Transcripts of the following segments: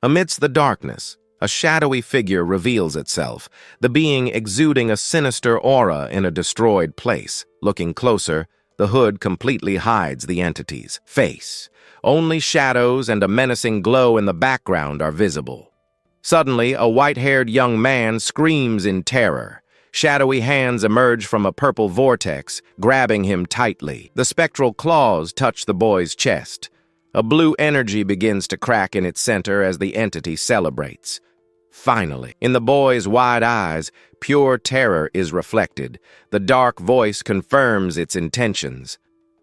Amidst the darkness, a shadowy figure reveals itself, the being exuding a sinister aura in a destroyed place. Looking closer, the hood completely hides the entity's face. Only shadows and a menacing glow in the background are visible. Suddenly, a white-haired young man screams in terror. Shadowy hands emerge from a purple vortex, grabbing him tightly. The spectral claws touch the boy's chest. A blue energy begins to crack in its center as the entity celebrates. Finally, in the boy's wide eyes, pure terror is reflected. The dark voice confirms its intentions.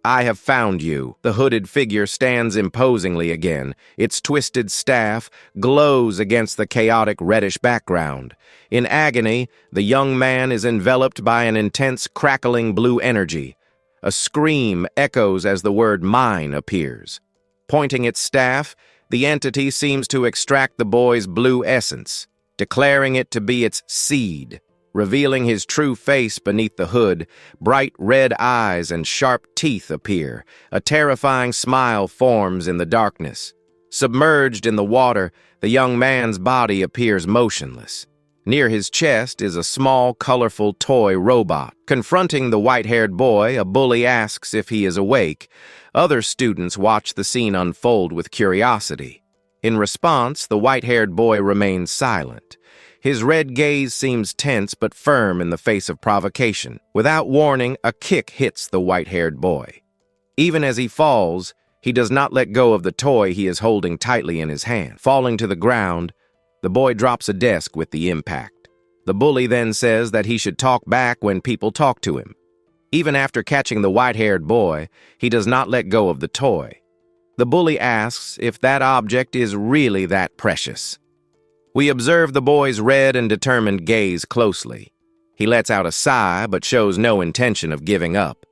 "I have found you." The hooded figure stands imposingly again. Its twisted staff glows against the chaotic reddish background. In agony, the young man is enveloped by an intense crackling blue energy. A scream echoes as the word "mine" appears. Pointing its staff, the entity seems to extract the boy's blue essence, declaring it to be its seed. Revealing his true face beneath the hood, bright red eyes and sharp teeth appear. A terrifying smile forms in the darkness. Submerged in the water, the young man's body appears motionless. Near his chest is a small, colorful toy robot. Confronting the white-haired boy, a bully asks if he is awake. Other students watch the scene unfold with curiosity. In response, the white-haired boy remains silent. His red gaze seems tense but firm in the face of provocation. Without warning, a kick hits the white-haired boy. Even as he falls, he does not let go of the toy he is holding tightly in his hand. Falling to the ground, the boy drops a desk with the impact. The bully then says that he should talk back when people talk to him. Even after catching the white-haired boy, he does not let go of the toy. The bully asks if that object is really that precious. We observe the boy's red and determined gaze closely. He lets out a sigh but shows no intention of giving up.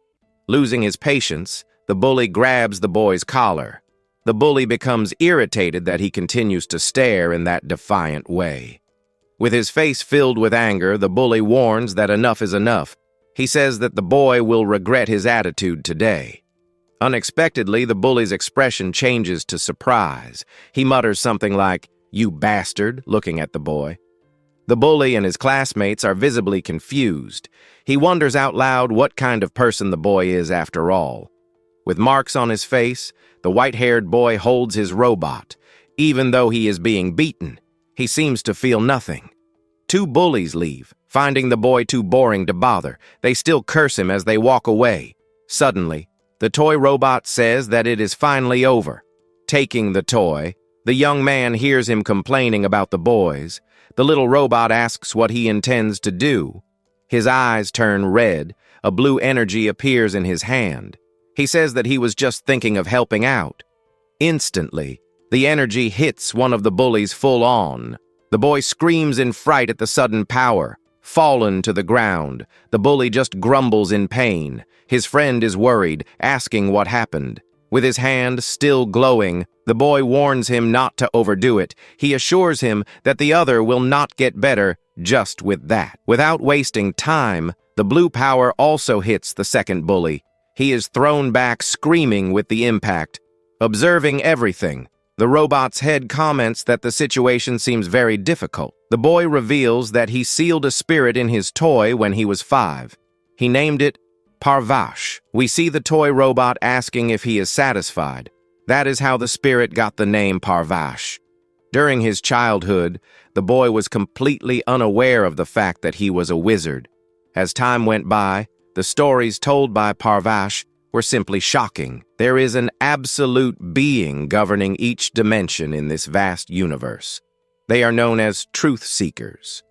Losing his patience, the bully grabs the boy's collar. The bully becomes irritated that he continues to stare in that defiant way. With his face filled with anger, the bully warns that enough is enough. He says that the boy will regret his attitude today. Unexpectedly, the bully's expression changes to surprise. He mutters something like, "You bastard," looking at the boy. The bully and his classmates are visibly confused. He wonders out loud what kind of person the boy is after all. With marks on his face, the white-haired boy holds his robot. Even though he is being beaten, he seems to feel nothing. Two bullies leave, finding the boy too boring to bother. They still curse him as they walk away. Suddenly, the toy robot says that it is finally over. Taking the toy, the young man hears him complaining about the boys. The little robot asks what he intends to do. His eyes turn red. A blue energy appears in his hand. He says that he was just thinking of helping out. Instantly, the energy hits one of the bullies full on. The boy screams in fright at the sudden power. Fallen to the ground, the bully just grumbles in pain. His friend is worried, asking what happened. With his hand still glowing, the boy warns him not to overdo it. He assures him that the other will not get better just with that. Without wasting time, the blue power also hits the second bully. He is thrown back screaming with the impact. Observing everything, the robot's head comments that the situation seems very difficult. The boy reveals that he sealed a spirit in his toy when he was 5. He named it Parvash. We see the toy robot asking if he is satisfied. That is how the spirit got the name Parvash. During his childhood, the boy was completely unaware of the fact that he was a wizard. As time went by, the stories told by Parvash were simply shocking. There is an absolute being governing each dimension in this vast universe. They are known as truth seekers.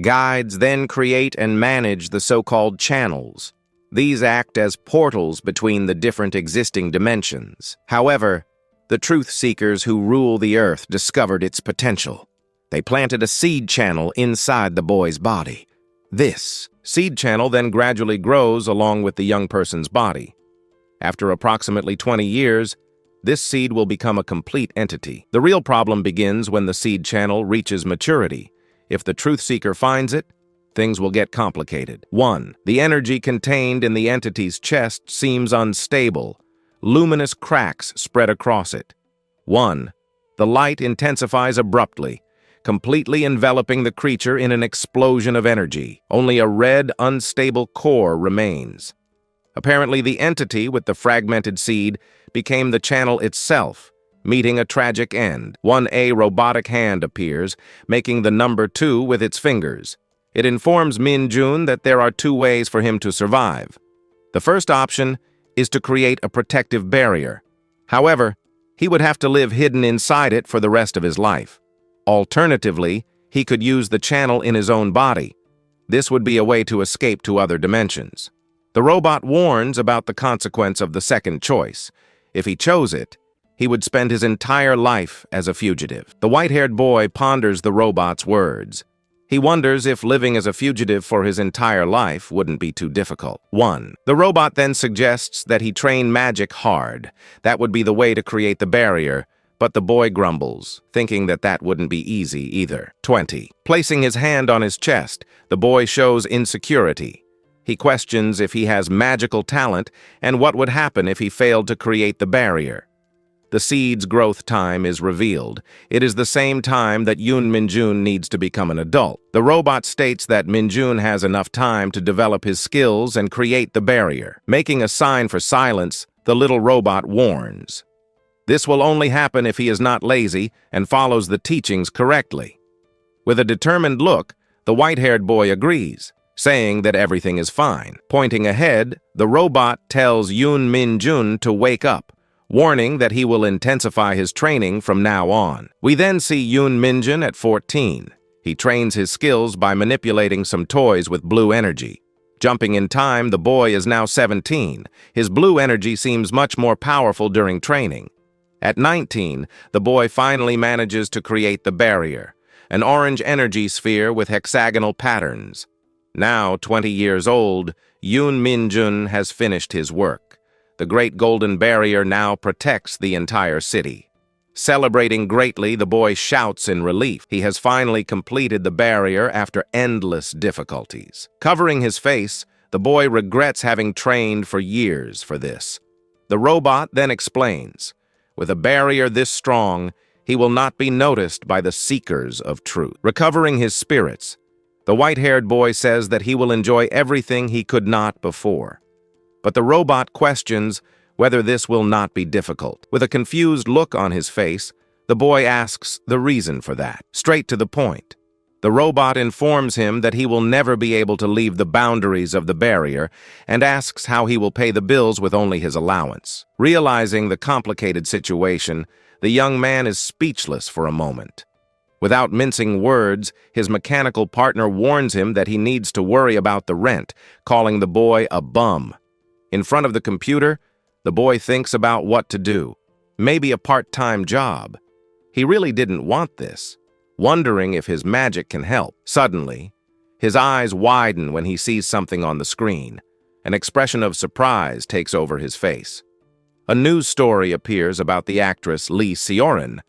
Guides then create and manage the so-called channels. These act as portals between the different existing dimensions. However, the truth seekers who rule the earth discovered its potential. They planted a seed channel inside the boy's body. This seed channel then gradually grows along with the young person's body. After approximately 20 years, this seed will become a complete entity. The real problem begins when the seed channel reaches maturity. If the truth seeker finds it, things will get complicated. 1. The energy contained in the entity's chest seems unstable. Luminous cracks spread across it. 1. The light intensifies abruptly, completely enveloping the creature in an explosion of energy. Only a red, unstable core remains. Apparently, the entity with the fragmented seed became the channel itself, meeting a tragic end. 1A robotic hand appears, making the number 2 with its fingers. It informs Min-jun that there are 2 ways for him to survive. The first option is to create a protective barrier. However, he would have to live hidden inside it for the rest of his life. Alternatively, he could use the channel in his own body. This would be a way to escape to other dimensions. The robot warns about the consequence of the second choice. If he chose it, he would spend his entire life as a fugitive. The white-haired boy ponders the robot's words. He wonders if living as a fugitive for his entire life wouldn't be too difficult. 1. The robot then suggests that he train magic hard. That would be the way to create the barrier, but the boy grumbles, thinking that that wouldn't be easy either. 20. Placing his hand on his chest, the boy shows insecurity. He questions if he has magical talent and what would happen if he failed to create the barrier. The seed's growth time is revealed. It is the same time that Yoon Min-jun needs to become an adult. The robot states that Min-jun has enough time to develop his skills and create the barrier. Making a sign for silence, the little robot warns. This will only happen if he is not lazy and follows the teachings correctly. With a determined look, the white-haired boy agrees, saying that everything is fine. Pointing ahead, the robot tells Yoon Min-jun to wake up, warning that he will intensify his training from now on. We then see Yoon Min-jun at 14. He trains his skills by manipulating some toys with blue energy. Jumping in time, the boy is now 17. His blue energy seems much more powerful during training. At 19, the boy finally manages to create the barrier, an orange energy sphere with hexagonal patterns. Now 20 years old, Yoon Min-jun has finished his work. The Great Golden Barrier now protects the entire city. Celebrating greatly, the boy shouts in relief. He has finally completed the barrier after endless difficulties. Covering his face, the boy regrets having trained for years for this. The robot then explains, with a barrier this strong, he will not be noticed by the seekers of truth. Recovering his spirits, the white-haired boy says that he will enjoy everything he could not before. But the robot questions whether this will not be difficult. With a confused look on his face, the boy asks the reason for that. Straight to the point. The robot informs him that he will never be able to leave the boundaries of the barrier and asks how he will pay the bills with only his allowance. Realizing the complicated situation, the young man is speechless for a moment. Without mincing words, his mechanical partner warns him that he needs to worry about the rent, calling the boy a bum. In front of the computer, the boy thinks about what to do. Maybe a part-time job. He really didn't want this, wondering if his magic can help. Suddenly, his eyes widen when he sees something on the screen. An expression of surprise takes over his face. A news story appears about the actress Lee Seorin,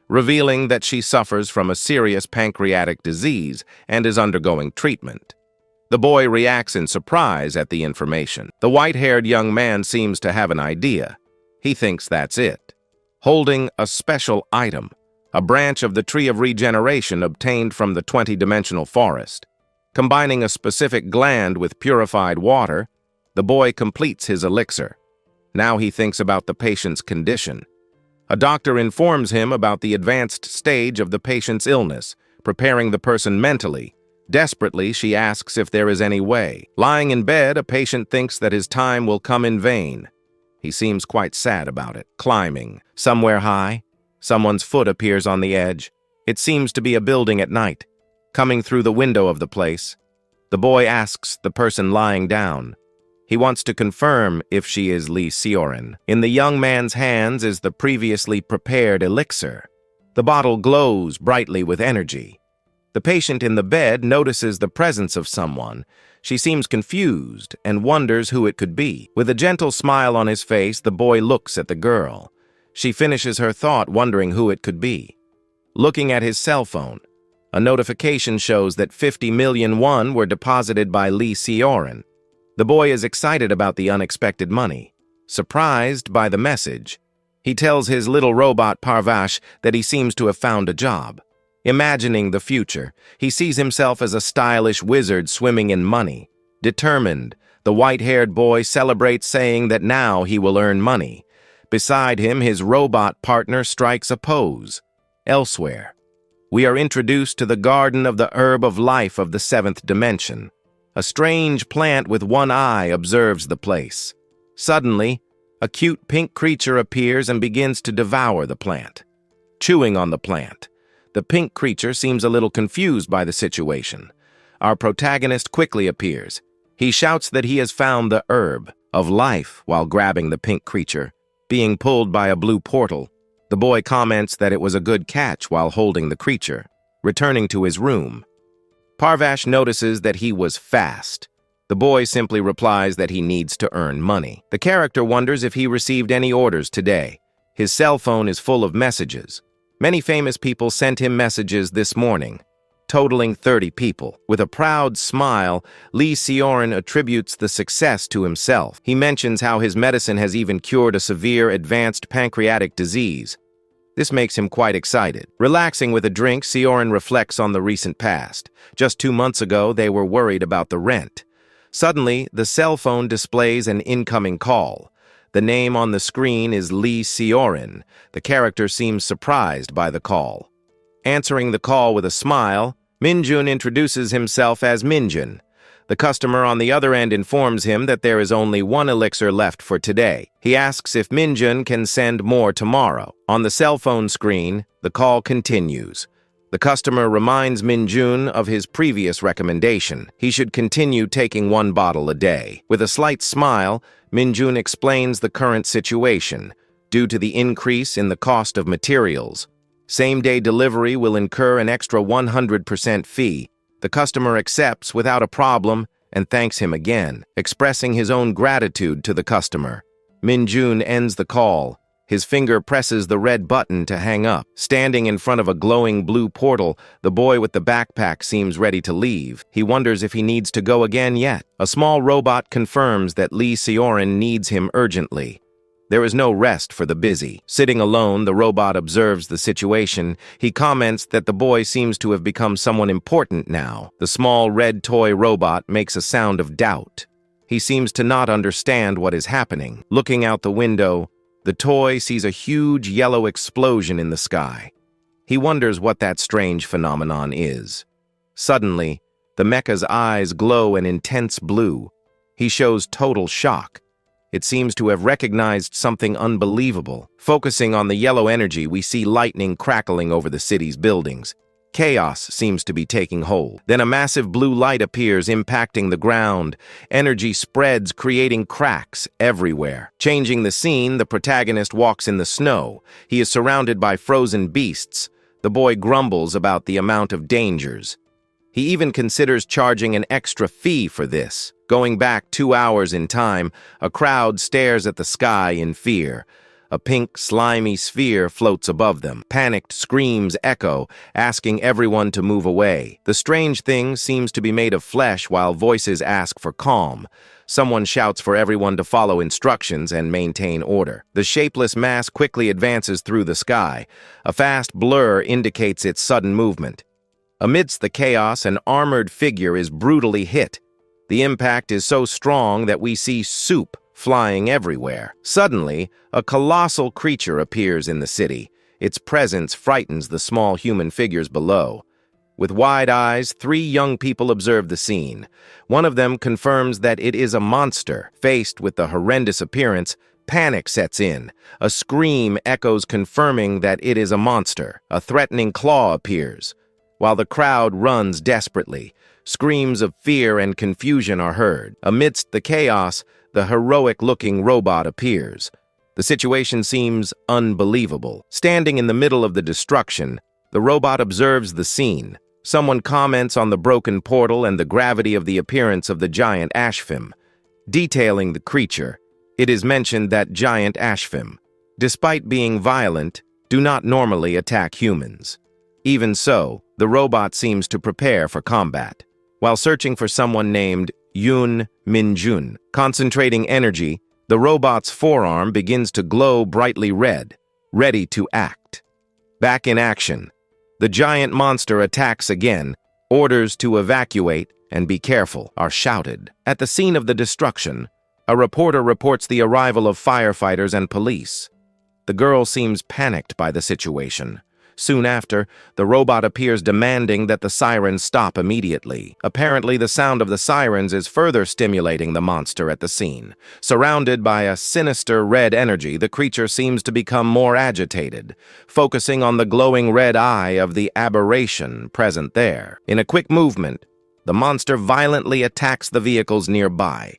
revealing that she suffers from a serious pancreatic disease and is undergoing treatment. The boy reacts in surprise at the information. The white-haired young man seems to have an idea. He thinks that's it. Holding a special item, a branch of the Tree of Regeneration obtained from the 20-dimensional forest. Combining a specific gland with purified water, the boy completes his elixir. Now he thinks about the patient's condition. A doctor informs him about the advanced stage of the patient's illness, preparing the person mentally. Desperately, she asks if there is any way. Lying in bed, a patient thinks that his time will come in vain. He seems quite sad about it. Climbing. Somewhere high, someone's foot appears on the edge. It seems to be a building at night. Coming through the window of the place, the boy asks the person lying down. He wants to confirm if she is Lee Seorin. In the young man's hands is the previously prepared elixir. The bottle glows brightly with energy. The patient in the bed notices the presence of someone. She seems confused and wonders who it could be. With a gentle smile on his face, the boy looks at the girl. She finishes her thought, wondering who it could be. Looking at his cell phone, a notification shows that 50 million won were deposited by Lee Seorin. The boy is excited about the unexpected money. Surprised by the message, He tells his little robot Parvash that he seems to have found a job. Imagining the future, he sees himself as a stylish wizard swimming in money. Determined, the white-haired boy celebrates, saying that now he will earn money. Beside him, his robot partner strikes a pose. Elsewhere, we are introduced to the garden of the herb of life of the seventh dimension. A strange plant with one eye observes the place. Suddenly, a cute pink creature appears and begins to devour the plant. Chewing on the plant, the pink creature seems a little confused by the situation. Our protagonist quickly appears. He shouts that he has found the herb of life while grabbing the pink creature, being pulled by a blue portal. The boy comments that it was a good catch while holding the creature. Returning to his room, Parvash notices that he was fast. The boy simply replies that he needs to earn money. The character wonders if he received any orders today. His cell phone is full of messages. Many famous people sent him messages this morning, totaling 30 people. With a proud smile, Lee Seorin attributes the success to himself. He mentions how his medicine has even cured a severe advanced pancreatic disease. This makes him quite excited. Relaxing with a drink, Seorin reflects on the recent past. Just 2 months ago, they were worried about the rent. Suddenly, the cell phone displays an incoming call. The name on the screen is Lee Seorin. The character seems surprised by the call. Answering the call with a smile, Minjun introduces himself as Minjun. The customer on the other end informs him that there is only one elixir left for today. He asks if Minjun can send more tomorrow. On the cell phone screen, the call continues. The customer reminds Minjun of his previous recommendation. He should continue taking 1 bottle a day. With a slight smile, Minjun explains the current situation. Due to the increase in the cost of materials, same-day delivery will incur an extra 100% fee. The customer accepts without a problem and thanks him again, expressing his own gratitude to the customer. Minjun ends the call. His finger presses the red button to hang up. Standing in front of a glowing blue portal, the boy with the backpack seems ready to leave. He wonders if he needs to go again yet. A small robot confirms that Lee Seorin needs him urgently. There is no rest for the busy. Sitting alone, the robot observes the situation. He comments that the boy seems to have become someone important now. The small red toy robot makes a sound of doubt. He seems to not understand what is happening. Looking out the window, the toy sees a huge yellow explosion in the sky. He wonders what that strange phenomenon is. Suddenly, the mecha's eyes glow an intense blue. He shows total shock. It seems to have recognized something unbelievable. Focusing on the yellow energy, we see lightning crackling over the city's buildings. Chaos seems to be taking hold. Then a massive blue light appears, impacting the ground. Energy spreads, creating cracks everywhere. Changing the scene, the protagonist walks in the snow. He is surrounded by frozen beasts. The boy grumbles about the amount of dangers. He even considers charging an extra fee for this. Going back 2 hours in time, a crowd stares at the sky in fear. A pink, slimy sphere floats above them. Panicked screams echo, asking everyone to move away. The strange thing seems to be made of flesh while voices ask for calm. Someone shouts for everyone to follow instructions and maintain order. The shapeless mass quickly advances through the sky. A fast blur indicates its sudden movement. Amidst the chaos, an armored figure is brutally hit. The impact is so strong that we see soup flying everywhere. Suddenly, a colossal creature appears in the city. Its presence frightens the small human figures below. With wide eyes, 3 young people observe the scene. One of them confirms that it is a monster. Faced with the horrendous appearance, panic sets in. A scream echoes, confirming that it is a monster. A threatening claw appears. While the crowd runs desperately, screams of fear and confusion are heard. Amidst the chaos, the heroic-looking robot appears. The situation seems unbelievable. Standing in the middle of the destruction, the robot observes the scene. Someone comments on the broken portal and the gravity of the appearance of the giant Ashfim. Detailing the creature, it is mentioned that giant Ashfim, despite being violent, do not normally attack humans. Even so, the robot seems to prepare for combat. While searching for someone named Yoon Minjun, concentrating energy, The robot's forearm begins to glow brightly red, ready to act. Back in action, the giant monster attacks again. Orders to evacuate and be careful are shouted. At the scene of the destruction, a reporter reports the arrival of firefighters and police. The girl seems panicked by the situation. Soon after, the robot appears demanding that the sirens stop immediately. Apparently, the sound of the sirens is further stimulating the monster at the scene. Surrounded by a sinister red energy, the creature seems to become more agitated, focusing on the glowing red eye of the aberration present there. In a quick movement, the monster violently attacks the vehicles nearby.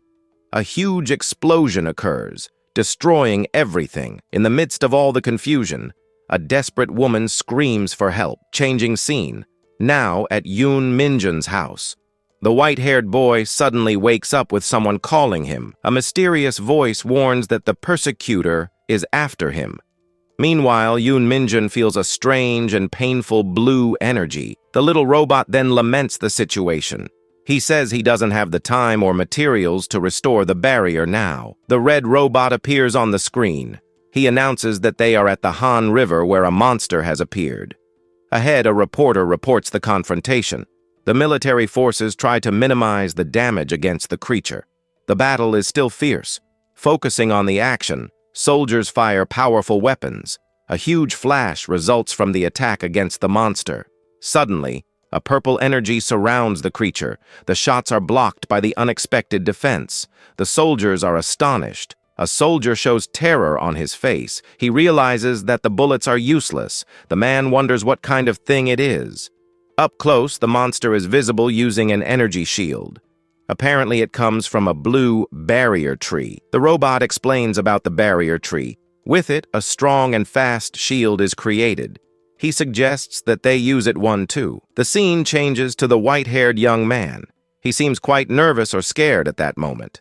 A huge explosion occurs, destroying everything. In the midst of all the confusion, a desperate woman screams for help. Changing scene, now at Yoon Minjun's house. The white-haired boy suddenly wakes up with someone calling him. A mysterious voice warns that the persecutor is after him. Meanwhile, Yoon Minjun feels a strange and painful blue energy. The little robot then laments the situation. He says he doesn't have the time or materials to restore the barrier now. The red robot appears on the screen. He announces that they are at the Han River where a monster has appeared. Ahead, a reporter reports the confrontation. The military forces try to minimize the damage against the creature. The battle is still fierce. Focusing on the action, soldiers fire powerful weapons. A huge flash results from the attack against the monster. Suddenly, a purple energy surrounds the creature. The shots are blocked by the unexpected defense. The soldiers are astonished. A soldier shows terror on his face. He realizes that the bullets are useless. The man wonders what kind of thing it is. Up close, the monster is visible using an energy shield. Apparently, it comes from a blue barrier tree. The robot explains about the barrier tree. With it, a strong and fast shield is created. He suggests that they use it too. The scene changes to the white-haired young man. He seems quite nervous or scared at that moment.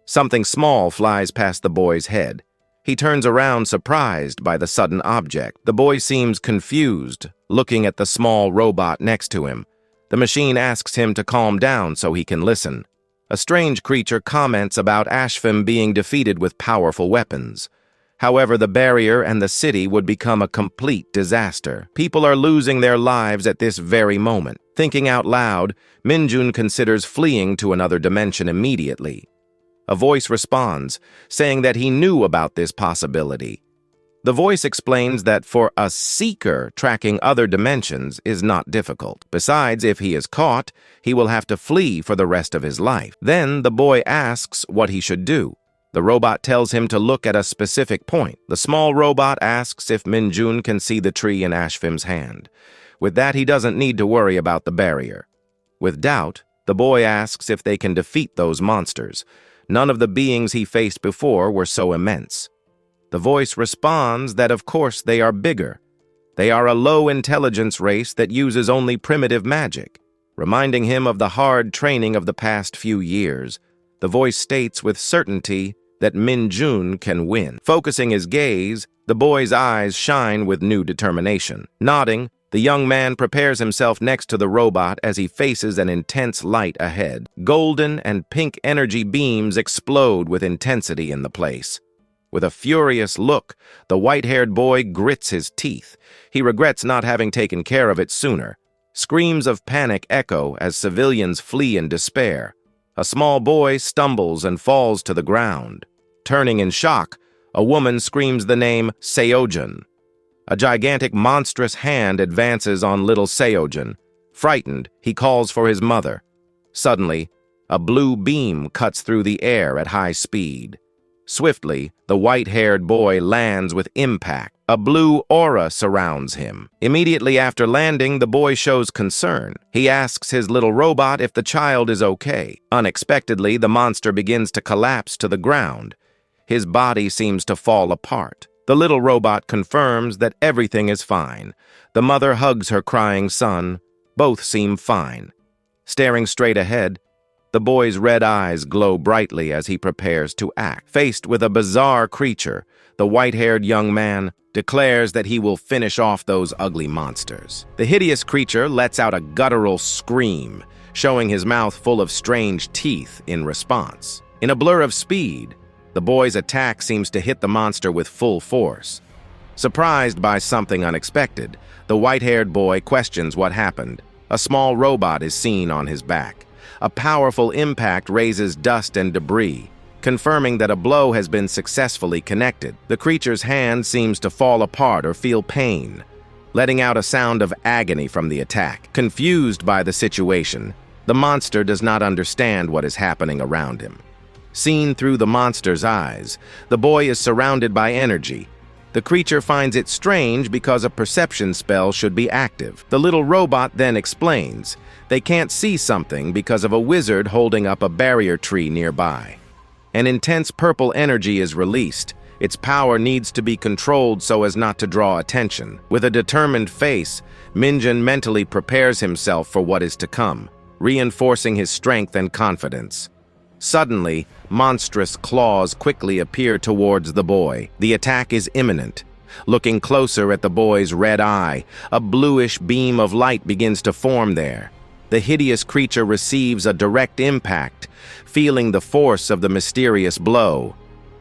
Something small flies past the boy's head. He turns around surprised by the sudden object. The boy seems confused, looking at the small robot next to him. The machine asks him to calm down so he can listen. A strange creature comments about Ashfim being defeated with powerful weapons. However, the barrier and the city would become a complete disaster. People are losing their lives at this very moment. Thinking out loud, Minjun considers fleeing to another dimension immediately. A voice responds, saying that he knew about this possibility. The voice explains that for a seeker, tracking other dimensions is not difficult. Besides, if he is caught, he will have to flee for the rest of his life. Then the boy asks what he should do. The robot tells him to look at a specific point. The small robot asks if Minjun can see the tree in Ashfim's hand. With that, he doesn't need to worry about the barrier. With doubt, the boy asks if they can defeat those monsters. None of the beings he faced before were so immense. The voice responds that of course they are bigger. They are a low-intelligence race that uses only primitive magic. Reminding him of the hard training of the past few years, the voice states with certainty that Minjun can win. Focusing his gaze, the boy's eyes shine with new determination. Nodding, the young man prepares himself next to the robot as he faces an intense light ahead. Golden and pink energy beams explode with intensity in the place. With a furious look, the white-haired boy grits his teeth. He regrets not having taken care of it sooner. Screams of panic echo as civilians flee in despair. A small boy stumbles and falls to the ground. Turning in shock, a woman screams the name Seojun. A gigantic, monstrous hand advances on little Seojun. Frightened, he calls for his mother. Suddenly, a blue beam cuts through the air at high speed. Swiftly, the white-haired boy lands with impact. A blue aura surrounds him. Immediately after landing, the boy shows concern. He asks his little robot if the child is okay. Unexpectedly, the monster begins to collapse to the ground. His body seems to fall apart. The little robot confirms that everything is fine. The mother hugs her crying son. Both seem fine. Staring straight ahead, the boy's red eyes glow brightly as he prepares to act. Faced with a bizarre creature, the white-haired young man declares that he will finish off those ugly monsters. The hideous creature lets out a guttural scream, showing his mouth full of strange teeth in response. In a blur of speed, The boy's attack seems to hit the monster with full force. Surprised by something unexpected, the white-haired boy questions what happened. A small robot is seen on his back. A powerful impact raises dust and debris, confirming that a blow has been successfully connected. The creature's hand seems to fall apart or feel pain, letting out a sound of agony from the attack. Confused by the situation, the monster does not understand what is happening around him. Seen through the monster's eyes, the boy is surrounded by energy. The creature finds it strange because a perception spell should be active. The little robot then explains they can't see something because of a wizard holding up a barrier tree nearby. An intense purple energy is released. Its power needs to be controlled so as not to draw attention. With a determined face, Minjun mentally prepares himself for what is to come, reinforcing his strength and confidence. Suddenly, monstrous claws quickly appear towards the boy. The attack is imminent. Looking closer at the boy's red eye, a bluish beam of light begins to form there. The hideous creature receives a direct impact, feeling the force of the mysterious blow.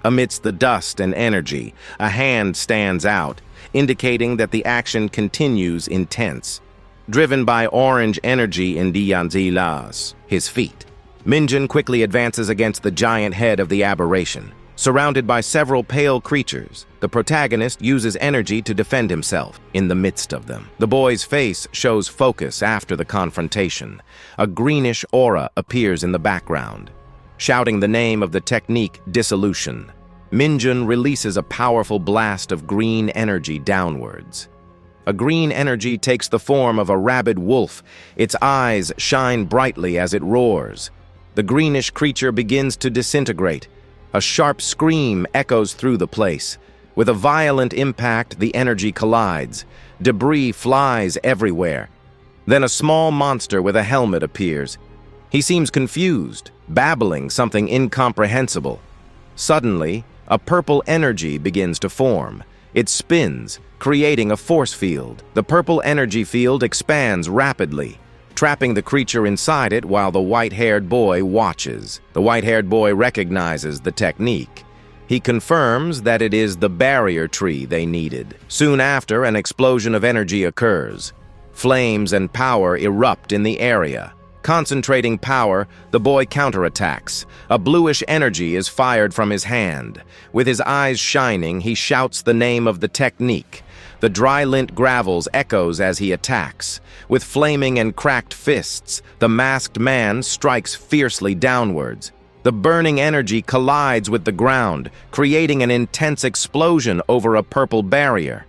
Amidst the dust and energy, a hand stands out, indicating that the action continues intense. Driven by orange energy in Dianzilas, his feet, Minjun quickly advances against the giant head of the aberration. Surrounded by several pale creatures, the protagonist uses energy to defend himself in the midst of them. The boy's face shows focus after the confrontation. A greenish aura appears in the background. Shouting the name of the technique Dissolution, Minjun releases a powerful blast of green energy downwards. A green energy takes the form of a rabid wolf. Its eyes shine brightly as it roars. The greenish creature begins to disintegrate. A sharp scream echoes through the place. With a violent impact, the energy collides. Debris flies everywhere. Then a small monster with a helmet appears. He seems confused, babbling something incomprehensible. Suddenly, a purple energy begins to form. It spins, creating a force field. The purple energy field expands rapidly, trapping the creature inside it while the white-haired boy watches. The white-haired boy recognizes the technique. He confirms that it is the barrier tree they needed. Soon after, an explosion of energy occurs. Flames and power erupt in the area. Concentrating power, the boy counterattacks. A bluish energy is fired from his hand. With his eyes shining, he shouts the name of the technique. The dry lint gravels echoes as he attacks. With flaming and cracked fists, the masked man strikes fiercely downwards. The burning energy collides with the ground, creating an intense explosion over a purple barrier.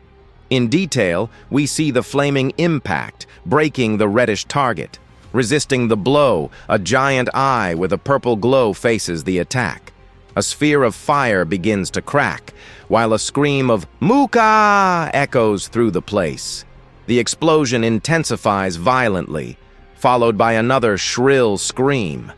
In detail, we see the flaming impact, breaking the reddish target. Resisting the blow, a giant eye with a purple glow faces the attack. A sphere of fire begins to crack, while a scream of "Muka!" echoes through the place. The explosion intensifies violently, followed by another shrill scream.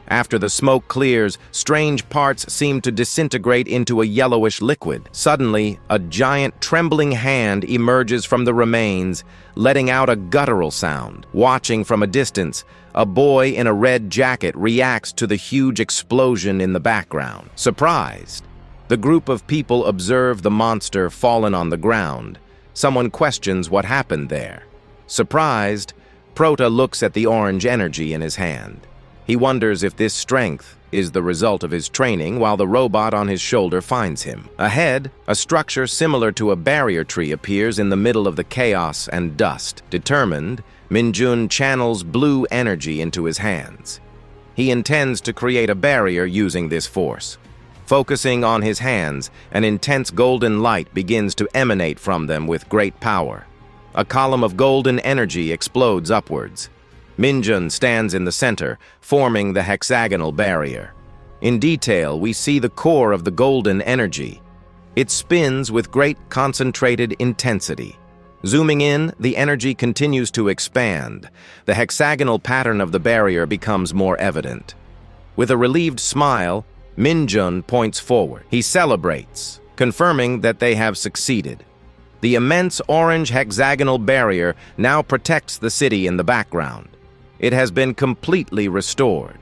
After the smoke clears, strange parts seem to disintegrate into a yellowish liquid. Suddenly, a giant trembling hand emerges from the remains, letting out a guttural sound. Watching from a distance, a boy in a red jacket reacts to the huge explosion in the background. Surprised, the group of people observe the monster fallen on the ground. Someone questions what happened there. Surprised, Prota looks at the orange energy in his hand. He wonders if this strength is the result of his training while the robot on his shoulder finds him. Ahead, a structure similar to a barrier tree appears in the middle of the chaos and dust. Determined, Minjun channels blue energy into his hands. He intends to create a barrier using this force. Focusing on his hands, an intense golden light begins to emanate from them with great power. A column of golden energy explodes upwards. Minjun stands in the center, forming the hexagonal barrier. In detail, we see the core of the golden energy. It spins with great concentrated intensity. Zooming in, the energy continues to expand. The hexagonal pattern of the barrier becomes more evident. With a relieved smile, Minjun points forward. He celebrates, confirming that they have succeeded. The immense orange hexagonal barrier now protects the city in the background. It has been completely restored.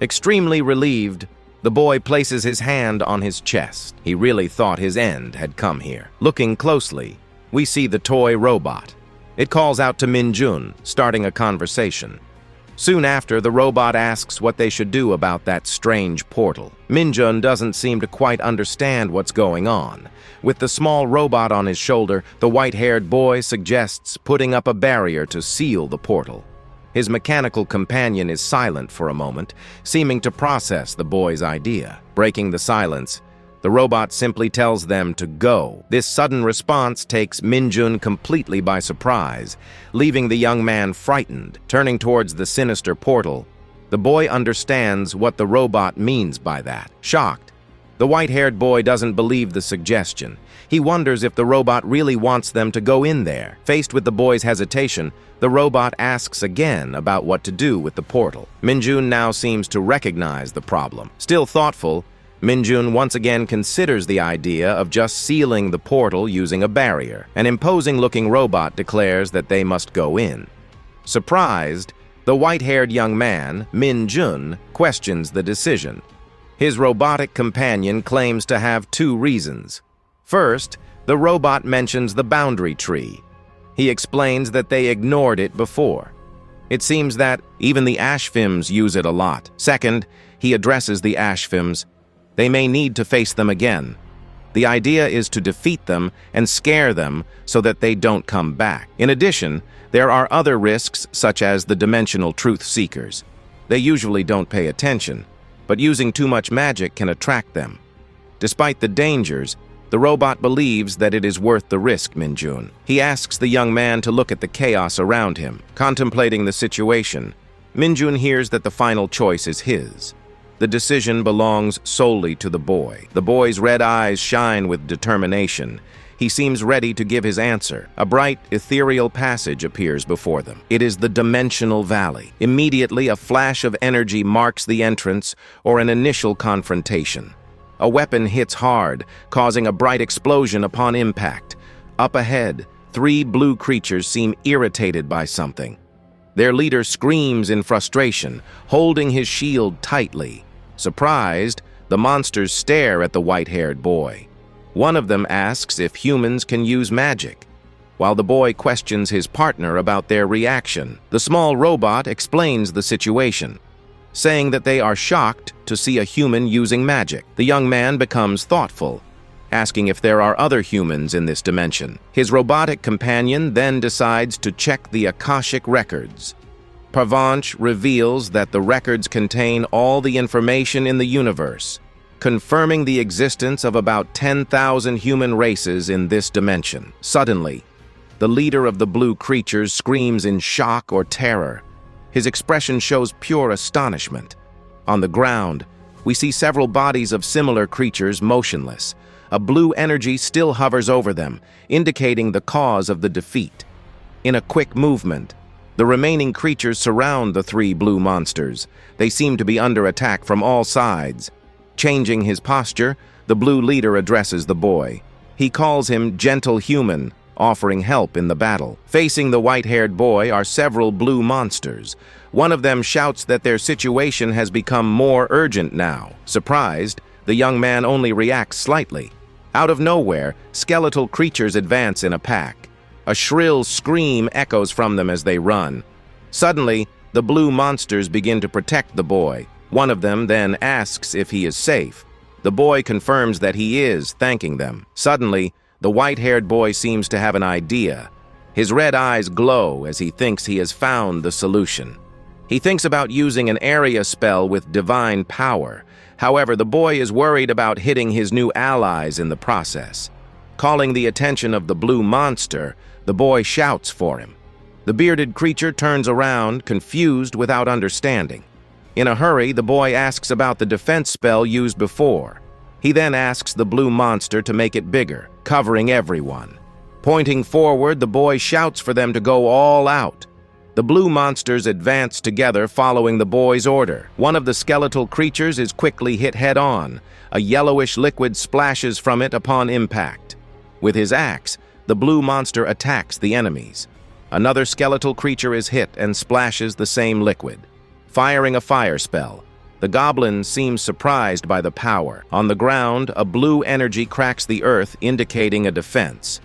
Extremely relieved, The boy places his hand on his chest. He really thought his end had come here. Looking closely, we see the toy robot. It calls out to Minjun, starting a conversation. Soon after, the robot asks what they should do about that strange portal. Minjun doesn't seem to quite understand what's going on. With the small robot on his shoulder, the white-haired boy suggests putting up a barrier to seal the portal. His mechanical companion is silent for a moment, seeming to process the boy's idea. Breaking the silence, the robot simply tells them to go. This sudden response takes Minjun completely by surprise, leaving the young man frightened. Turning towards the sinister portal, the boy understands what the robot means by that. Shocked, the white-haired boy doesn't believe the suggestion. He wonders if the robot really wants them to go in there. Faced with the boy's hesitation, the robot asks again about what to do with the portal. Minjun now seems to recognize the problem. Still thoughtful, Minjun once again considers the idea of just sealing the portal using a barrier. An imposing-looking robot declares that they must go in. Surprised, the white-haired young man, Minjun, questions the decision. His robotic companion claims to have two reasons. First, the robot mentions the boundary tree. He explains that they ignored it before. It seems that even the Ashfims use it a lot. Second, he addresses the Ashfims. They may need to face them again. The idea is to defeat them and scare them so that they don't come back. In addition, there are other risks such as the dimensional truth seekers. They usually don't pay attention, but using too much magic can attract them. Despite the dangers, the robot believes that it is worth the risk, Minjun. He asks the young man to look at the chaos around him. Contemplating the situation, Minjun hears that the final choice is his. The decision belongs solely to the boy. The boy's red eyes shine with determination. He seems ready to give his answer. A bright, ethereal passage appears before them. It is the Dimensional Valley. Immediately, a flash of energy marks the entrance or an initial confrontation. A weapon hits hard, causing a bright explosion upon impact. Up ahead, three blue creatures seem irritated by something. Their leader screams in frustration, holding his shield tightly. Surprised, the monsters stare at the white-haired boy. One of them asks if humans can use magic, while the boy questions his partner about their reaction. The small robot explains the situation, saying that they are shocked to see a human using magic. The young man becomes thoughtful, asking if there are other humans in this dimension. His robotic companion then decides to check the Akashic records. Pavanch reveals that the records contain all the information in the universe, confirming the existence of about 10,000 human races in this dimension. Suddenly, the leader of the blue creatures screams in shock or terror. His expression shows pure astonishment. On the ground, we see several bodies of similar creatures motionless. A blue energy still hovers over them, indicating the cause of the defeat. In a quick movement, the remaining creatures surround the three blue monsters. They seem to be under attack from all sides. Changing his posture, the blue leader addresses the boy. He calls him gentle human, offering help in the battle. Facing the white-haired boy are several blue monsters. One of them shouts that their situation has become more urgent now. Surprised, the young man only reacts slightly. Out of nowhere, skeletal creatures advance in a pack. A shrill scream echoes from them as they run. Suddenly, the blue monsters begin to protect the boy. One of them then asks if he is safe. The boy confirms that he is, thanking them. Suddenly, the white-haired boy seems to have an idea. His red eyes glow as he thinks he has found the solution. He thinks about using an area spell with divine power. However, the boy is worried about hitting his new allies in the process. Calling the attention of the blue monster, the boy shouts for him. The bearded creature turns around, confused without understanding. In a hurry, the boy asks about the defense spell used before. He then asks the blue monster to make it bigger, covering everyone. Pointing forward, the boy shouts for them to go all out. The blue monsters advance together following the boy's order. One of the skeletal creatures is quickly hit head-on. A yellowish liquid splashes from it upon impact. With his axe, the blue monster attacks the enemies. Another skeletal creature is hit and splashes the same liquid. Firing a fire spell, The goblin seems surprised by the power. On the ground, a blue energy cracks the earth, indicating a defense.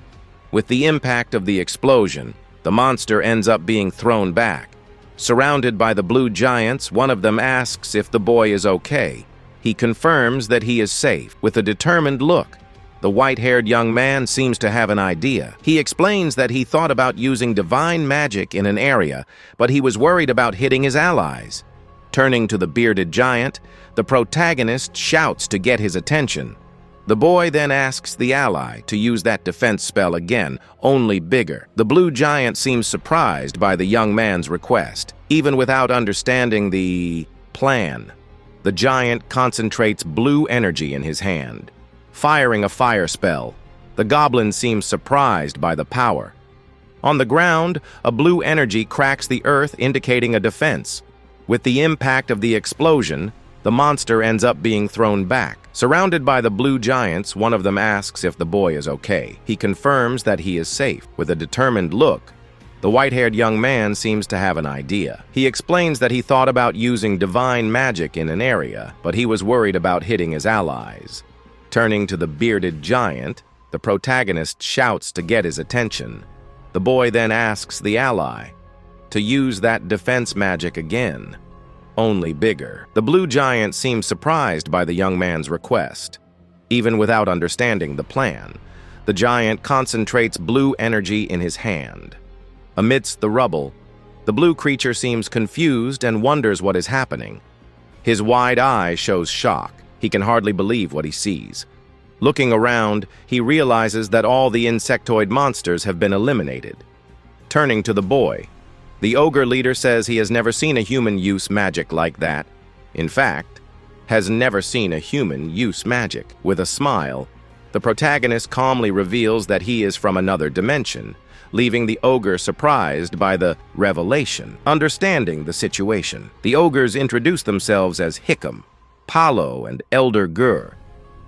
With the impact of the explosion, the monster ends up being thrown back. Surrounded by the blue giants, one of them asks if the boy is okay. He confirms that he is safe. With a determined look, the white-haired young man seems to have an idea. He explains that he thought about using divine magic in an area, but he was worried about hitting his allies. Turning to the bearded giant, the protagonist shouts to get his attention. The boy then asks the ally to use that defense spell again, only bigger. The blue giant seems surprised by the young man's request. Even without understanding the plan, the giant concentrates blue energy in his hand. Firing a fire spell, the goblin seems surprised by the power. On the ground, a blue energy cracks the earth, indicating a defense. With the impact of the explosion, the monster ends up being thrown back. Surrounded by the blue giants, one of them asks if the boy is okay. He confirms that he is safe. With a determined look, the white-haired young man seems to have an idea. He explains that he thought about using divine magic in an area, but he was worried about hitting his allies. Turning to the bearded giant, the protagonist shouts to get his attention. The boy then asks the ally to use that defense magic again, only bigger. The blue giant seems surprised by the young man's request. Even without understanding the plan, the giant concentrates blue energy in his hand. Amidst the rubble, the blue creature seems confused and wonders what is happening. His wide eye shows shock. He can hardly believe what he sees. Looking around, he realizes that all the insectoid monsters have been eliminated. Turning to the boy, the ogre leader says he has never seen a human use magic like that. In fact, has never seen a human use magic. With a smile, the protagonist calmly reveals that he is from another dimension, leaving the ogre surprised by the revelation. Understanding the situation, the ogres introduce themselves as Hickam, Palo, and Elder Gur,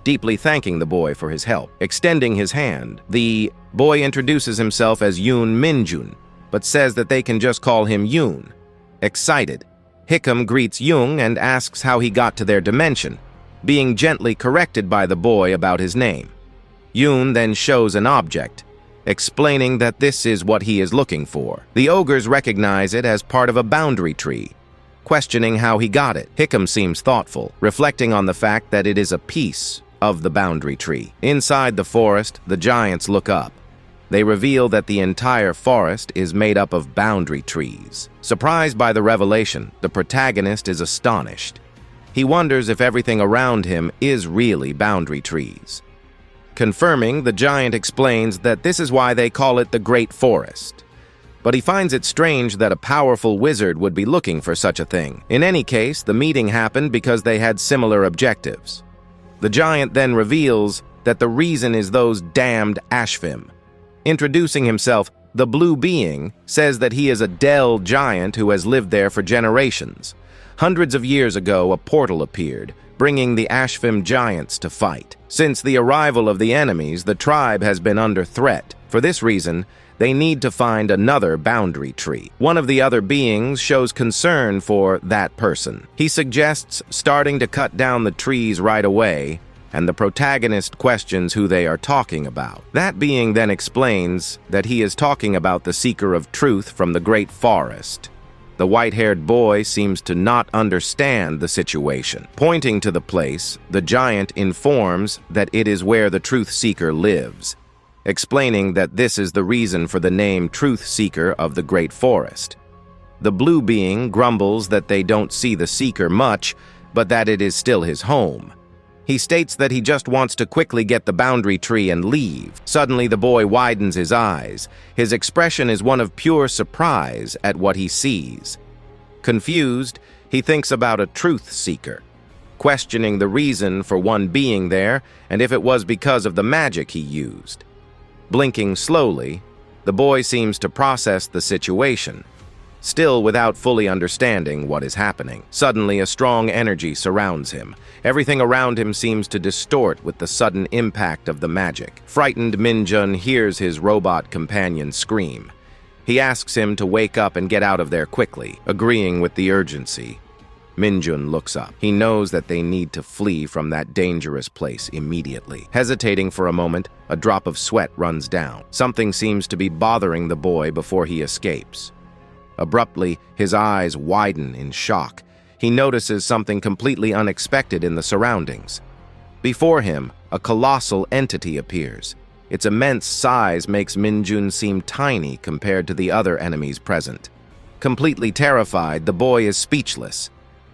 deeply thanking the boy for his help. Extending his hand, the boy introduces himself as Yoon Minjun, but says that they can just call him Yoon. Excited, Hickam greets Yoon and asks how he got to their dimension, being gently corrected by the boy about his name. Yoon then shows an object, explaining that this is what he is looking for. The ogres recognize it as part of a boundary tree, questioning how he got it. Hickam seems thoughtful, reflecting on the fact that it is a piece of the boundary tree. Inside the forest, the giants look up. They reveal that the entire forest is made up of boundary trees. Surprised by the revelation, the protagonist is astonished. He wonders if everything around him is really boundary trees. Confirming, the giant explains that this is why they call it the Great Forest. But he finds it strange that a powerful wizard would be looking for such a thing. In any case, the meeting happened because they had similar objectives. The giant then reveals that the reason is those damned Ashfim. Introducing himself, the blue being says that he is a Dell giant who has lived there for generations. Hundreds of years ago, a portal appeared, bringing the Ashfim giants to fight. Since the arrival of the enemies, the tribe has been under threat. For this reason, they need to find another boundary tree. One of the other beings shows concern for that person. He suggests starting to cut down the trees right away, and the protagonist questions who they are talking about. That being then explains that he is talking about the Seeker of Truth from the Great Forest. The white-haired boy seems to not understand the situation. Pointing to the place, the giant informs that it is where the Truth Seeker lives, explaining that this is the reason for the name Truth Seeker of the Great Forest. The blue being grumbles that they don't see the Seeker much, but that it is still his home. He states that he just wants to quickly get the boundary tree and leave. Suddenly, the boy widens his eyes. His expression is one of pure surprise at what he sees. Confused, he thinks about a truth seeker, questioning the reason for one being there and if it was because of the magic he used. Blinking slowly, the boy seems to process the situation, still without fully understanding what is happening. Suddenly, a strong energy surrounds him. Everything around him seems to distort with the sudden impact of the magic. Frightened, Minjun hears his robot companion scream. He asks him to wake up and get out of there quickly, agreeing with the urgency. Minjun looks up. He knows that they need to flee from that dangerous place immediately. Hesitating for a moment, a drop of sweat runs down. Something seems to be bothering the boy before he escapes. Abruptly, his eyes widen in shock. He notices something completely unexpected in the surroundings. Before him, a colossal entity appears. Its immense size makes Minjun seem tiny compared to the other enemies present. Completely terrified, the boy is speechless.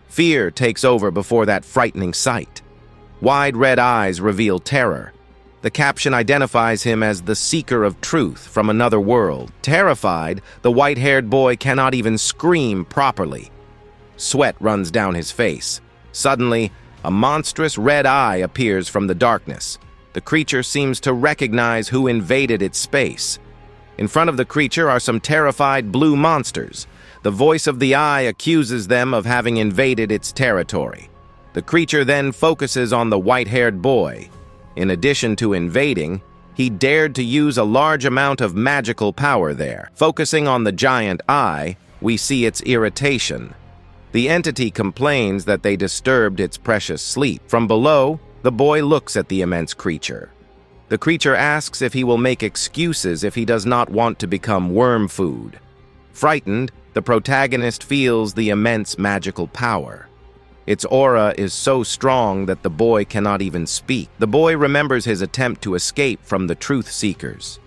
Fear takes over before that frightening sight. Wide red eyes reveal terror. The caption identifies him as the seeker of truth from another world. Terrified, the white-haired boy cannot even scream properly. Sweat runs down his face. Suddenly, a monstrous red eye appears from the darkness. The creature seems to recognize who invaded its space. In front of the creature are some terrified blue monsters. The voice of the eye accuses them of having invaded its territory. The creature then focuses on the white-haired boy. In addition to invading, he dared to use a large amount of magical power there. Focusing on the giant eye, we see its irritation. The entity complains that they disturbed its precious sleep. From below, the boy looks at the immense creature. The creature asks if he will make excuses if he does not want to become worm food. Frightened, the protagonist feels the immense magical power. Its aura is so strong that the boy cannot even speak. The boy remembers his attempt to escape from the truth seekers.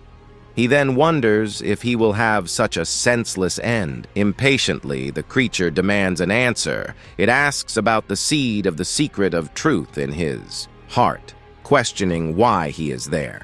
He then wonders if he will have such a senseless end. Impatiently, the creature demands an answer. It asks about the seed of the secret of truth in his heart, questioning why he is there.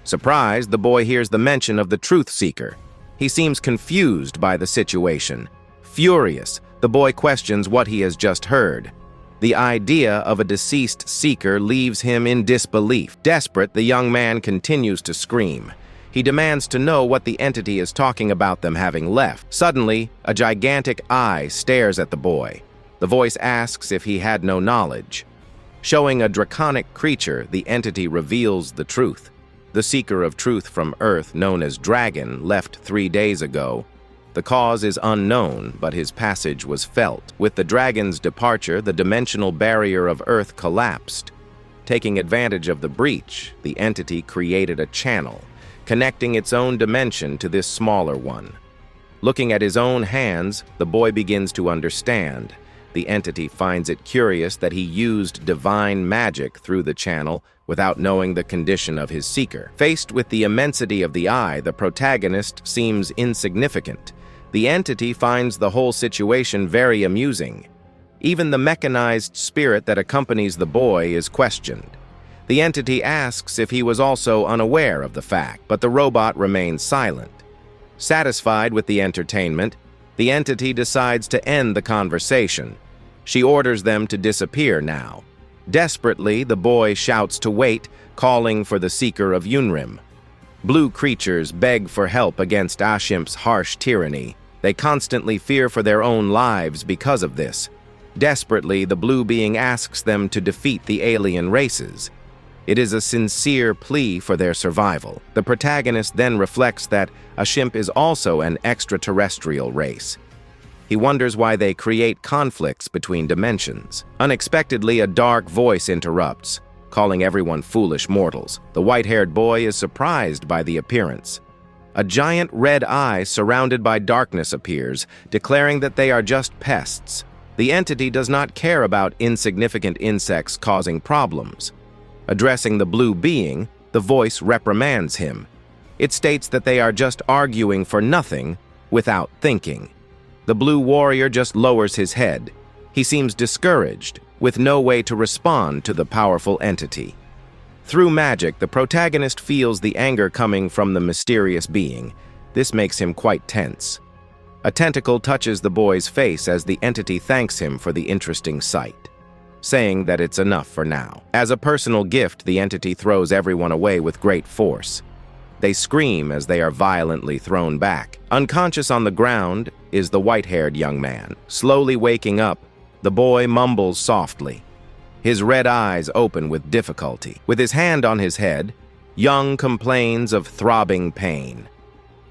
Surprised, the boy hears the mention of the truth seeker. He seems confused by the situation. Furious, the boy questions what he has just heard. The idea of a deceased seeker leaves him in disbelief. Desperate, the young man continues to scream. He demands to know what the entity is talking about them having left. Suddenly, a gigantic eye stares at the boy. The voice asks if he had no knowledge. Showing a draconic creature, the entity reveals the truth. The seeker of truth from Earth, known as Dragon, left 3 days ago. The cause is unknown, but his passage was felt. With the dragon's departure, the dimensional barrier of Earth collapsed. Taking advantage of the breach, the entity created a channel, connecting its own dimension to this smaller one. Looking at his own hands, the boy begins to understand. The entity finds it curious that he used divine magic through the channel without knowing the condition of his seeker. Faced with the immensity of the eye, the protagonist seems insignificant. The entity finds the whole situation very amusing. Even the mechanized spirit that accompanies the boy is questioned. The entity asks if he was also unaware of the fact, but the robot remains silent. Satisfied with the entertainment, the entity decides to end the conversation. She orders them to disappear now. Desperately, the boy shouts to wait, calling for the seeker of Yunrim. Blue creatures beg for help against Ashimp's harsh tyranny. They constantly fear for their own lives because of this. Desperately, the blue being asks them to defeat the alien races. It is a sincere plea for their survival. The protagonist then reflects that Ashimp is also an extraterrestrial race. He wonders why they create conflicts between dimensions. Unexpectedly, a dark voice interrupts, calling everyone foolish mortals. The white-haired boy is surprised by the appearance. A giant red eye surrounded by darkness appears, declaring that they are just pests. The entity does not care about insignificant insects causing problems. Addressing the blue being, the voice reprimands him. It states that they are just arguing for nothing without thinking. The blue warrior just lowers his head. He seems discouraged, with no way to respond to the powerful entity. Through magic, the protagonist feels the anger coming from the mysterious being. This makes him quite tense. A tentacle touches the boy's face as the entity thanks him for the interesting sight, saying that it's enough for now. As a personal gift, the entity throws everyone away with great force. They scream as they are violently thrown back. Unconscious on the ground is the white-haired young man. Slowly waking up, the boy mumbles softly. His red eyes open with difficulty. With his hand on his head, Young complains of throbbing pain.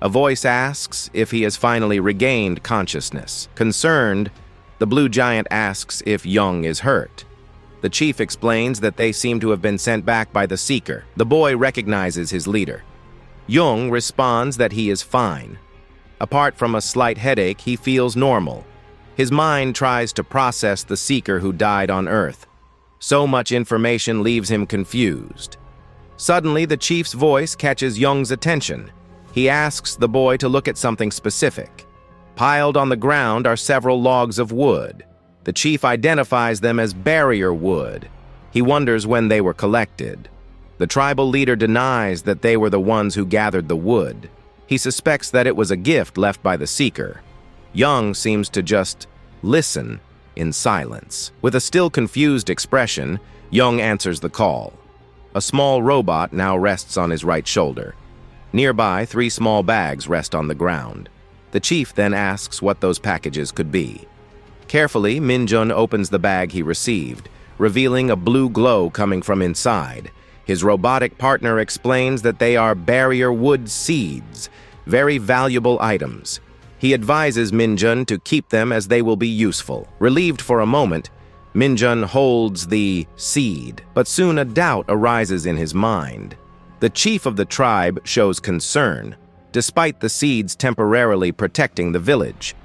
A voice asks if he has finally regained consciousness. Concerned, the The blue giant asks if Young is hurt. The chief explains that they seem to have been sent back by the Seeker. The boy recognizes his leader. Young responds that he is fine. Apart from a slight headache, he feels normal. His mind tries to process the Seeker who died on Earth. So much information leaves him confused. Suddenly, the chief's voice catches Young's attention. He asks the boy to look at something specific. Piled on the ground are several logs of wood. The chief identifies them as barrier wood. He wonders when they were collected. The tribal leader denies that they were the ones who gathered the wood. He suspects that it was a gift left by the Seeker. Young seems to just listen in silence. With a still confused expression, Young answers the call. A small robot now rests on his right shoulder. Nearby, 3 small bags rest on the ground. The chief then asks what those packages could be. Carefully, Minjun opens the bag he received, revealing a blue glow coming from inside. His robotic partner explains that they are barrier wood seeds, very valuable items. He advises Minjun to keep them as they will be useful. Relieved for a moment, Minjun holds the seed, but soon a doubt arises in his mind. The chief of the tribe shows concern, despite the seeds temporarily protecting the village.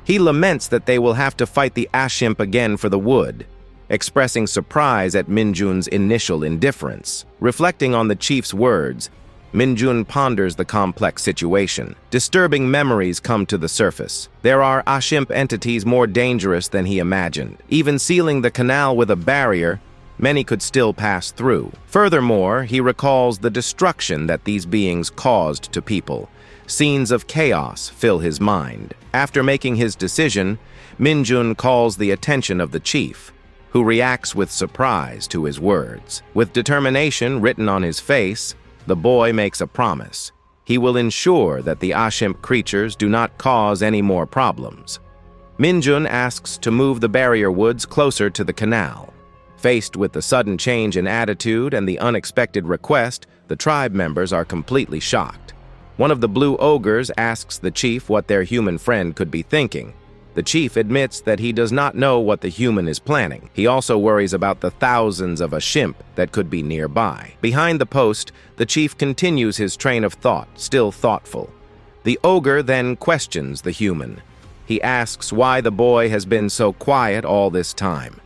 He laments that they will have to fight the Ashimp again for the wood, expressing surprise at Minjun's initial indifference. Reflecting on the chief's words, Minjun ponders the complex situation. Disturbing memories come to the surface. There are Ashimp entities more dangerous than he imagined. Even sealing the canal with a barrier, many could still pass through. Furthermore, he recalls the destruction that these beings caused to people. Scenes of chaos fill his mind. After making his decision, Minjun calls the attention of the chief, who reacts with surprise to his words. With determination written on his face, the boy makes a promise. He will ensure that the Ashimp creatures do not cause any more problems. Minjun asks to move the barrier woods closer to the canal. Faced with the sudden change in attitude and the unexpected request, the tribe members are completely shocked. One of the blue ogres asks the chief what their human friend could be thinking. The chief admits that he does not know what the human is planning. He also worries about the thousands of Ashimp that could be nearby. Behind the post, the chief continues his train of thought, still thoughtful. The ogre then questions the human. He asks why the boy has been so quiet all this time.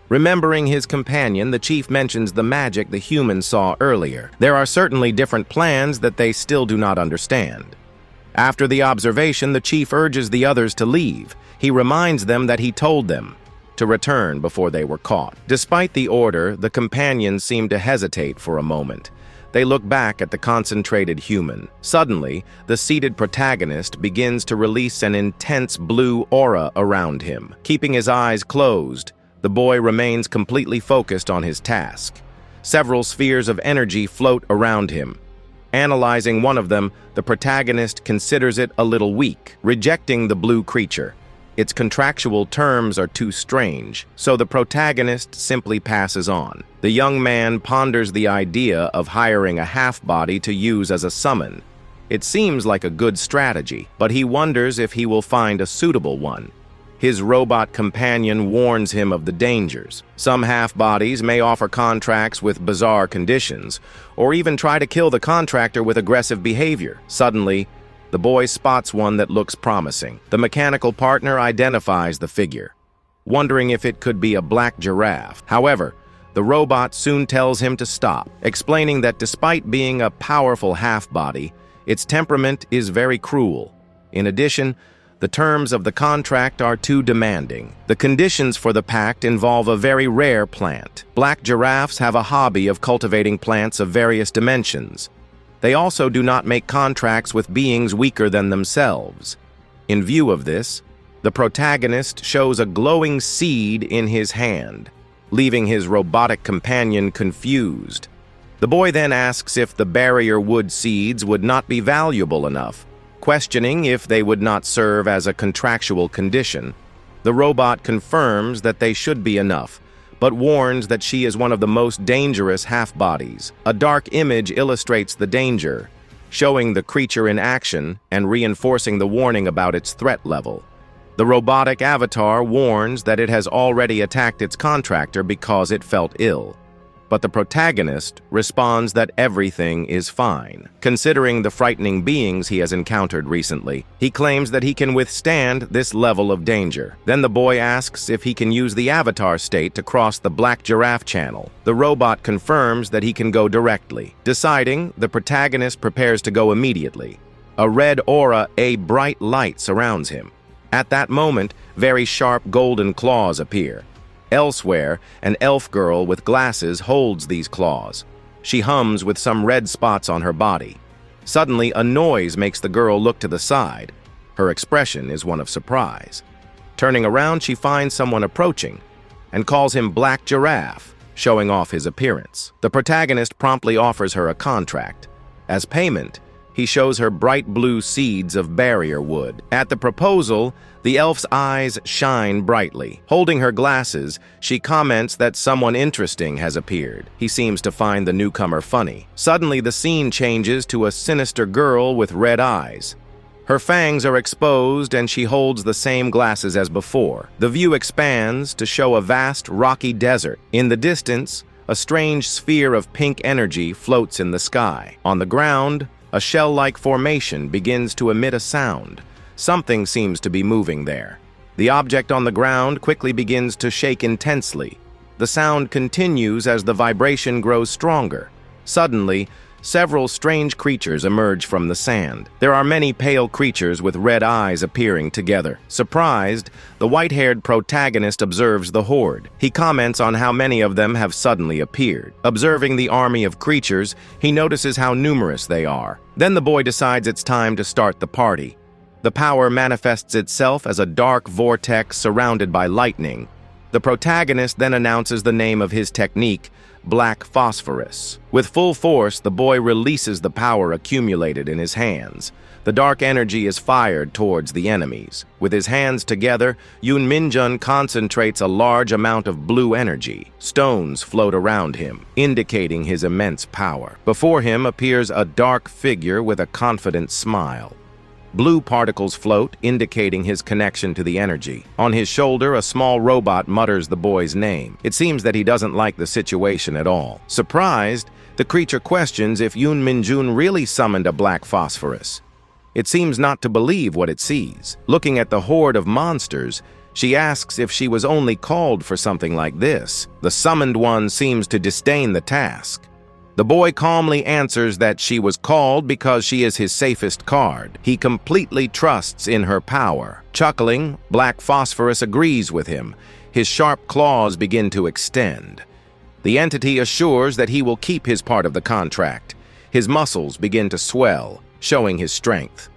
Remembering his companion, the chief mentions the magic the human saw earlier. There are certainly different plans that they still do not understand. After the observation, the chief urges the others to leave. He reminds them that he told them to return before they were caught. Despite the order, the companions seem to hesitate for a moment. They look back at the concentrated human. Suddenly, the seated protagonist begins to release an intense blue aura around him. Keeping his eyes closed, the boy remains completely focused on his task. Several spheres of energy float around him. Analyzing one of them, the protagonist considers it a little weak, rejecting the blue creature. Its contractual terms are too strange, so the protagonist simply passes on. The young man ponders the idea of hiring a half-body to use as a summon. It seems like a good strategy, but he wonders if he will find a suitable one. His robot companion warns him of the dangers. Some half-bodies may offer contracts with bizarre conditions, or even try to kill the contractor with aggressive behavior. Suddenly, the boy spots one that looks promising. The mechanical partner identifies the figure, wondering if it could be a black giraffe. However, the robot soon tells him to stop, explaining that despite being a powerful half-body, its temperament is very cruel. In addition, the terms of the contract are too demanding. The conditions for the pact involve a very rare plant. Black giraffes have a hobby of cultivating plants of various dimensions. They also do not make contracts with beings weaker than themselves. In view of this, the protagonist shows a glowing seed in his hand, leaving his robotic companion confused. The boy then asks if the barrier wood seeds would not be valuable enough, questioning if they would not serve as a contractual condition. The robot confirms that they should be enough, but warns that she is one of the most dangerous half-bodies. A dark image illustrates the danger, showing the creature in action and reinforcing the warning about its threat level. The robotic avatar warns that it has already attacked its contractor because it felt ill. But the protagonist responds that everything is fine. Considering the frightening beings he has encountered recently, he claims that he can withstand this level of danger. Then the boy asks if he can use the avatar state to cross the Black Giraffe channel. The robot confirms that he can go directly. Deciding, the protagonist prepares to go immediately. A red aura, a bright light surrounds him. At that moment, very sharp golden claws appear. Elsewhere, an elf girl with glasses holds these claws. She hums with some red spots on her body. Suddenly, a noise makes the girl look to the side. Her expression is one of surprise. Turning around, she finds someone approaching and calls him Black Giraffe, showing off his appearance. The protagonist promptly offers her a contract. As payment, he shows her bright blue seeds of barrier wood. At the proposal, the elf's eyes shine brightly. Holding her glasses, she comments that someone interesting has appeared. He seems to find the newcomer funny. Suddenly, the scene changes to a sinister girl with red eyes. Her fangs are exposed and she holds the same glasses as before. The view expands to show a vast, rocky desert. In the distance, a strange sphere of pink energy floats in the sky. On the ground, a shell-like formation begins to emit a sound. Something seems to be moving there. The object on the ground quickly begins to shake intensely. The sound continues as the vibration grows stronger. Suddenly, several strange creatures emerge from the sand. There are many pale creatures with red eyes appearing together. Surprised, the white-haired protagonist observes the horde. He comments on how many of them have suddenly appeared. Observing the army of creatures, he notices how numerous they are. Then the boy decides it's time to start the party. The power manifests itself as a dark vortex surrounded by lightning. The protagonist then announces the name of his technique, Black Phosphorus. With full force, the boy releases the power accumulated in his hands. The dark energy is fired towards the enemies. With his hands together, Yoon Minjun concentrates a large amount of blue energy. Stones float around him, indicating his immense power. Before him appears a dark figure with a confident smile. Blue particles float, indicating his connection to the energy. On his shoulder, a small robot mutters the boy's name. It seems that he doesn't like the situation at all. Surprised, the creature questions if Yoon Minjun really summoned a black phosphorus. It seems not to believe what it sees. Looking at the horde of monsters, she asks if she was only called for something like this. The summoned one seems to disdain the task. The boy calmly answers that she was called because she is his safest card. He completely trusts in her power. Chuckling, Black Phosphorus agrees with him. His sharp claws begin to extend. The entity assures that he will keep his part of the contract. His muscles begin to swell, showing his strength.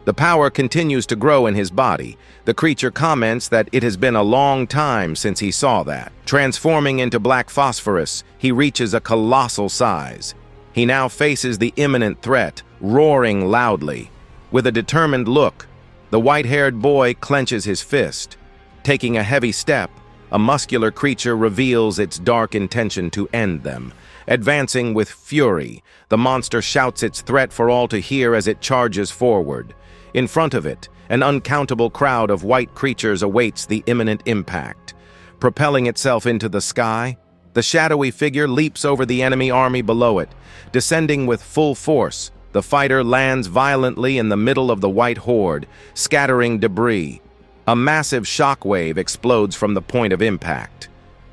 The power continues to grow in his body. The creature comments that it has been a long time since he saw that. Transforming into Black Phosphorus, he reaches a colossal size. He now faces the imminent threat, roaring loudly. With a determined look, the white-haired boy clenches his fist. Taking a heavy step, a muscular creature reveals its dark intention to end them. Advancing with fury, the monster shouts its threat for all to hear as it charges forward. In front of it, an uncountable crowd of white creatures awaits the imminent impact. Propelling itself into the sky, the shadowy figure leaps over the enemy army below it. Descending with full force, the fighter lands violently in the middle of the white horde, scattering debris. A massive shockwave explodes from the point of impact,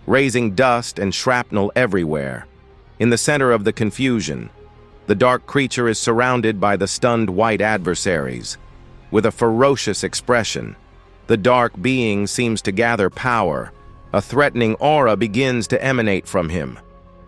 raising dust and shrapnel everywhere. In the center of the confusion, the dark creature is surrounded by the stunned white adversaries. With a ferocious expression, the dark being seems to gather power. A threatening aura begins to emanate from him.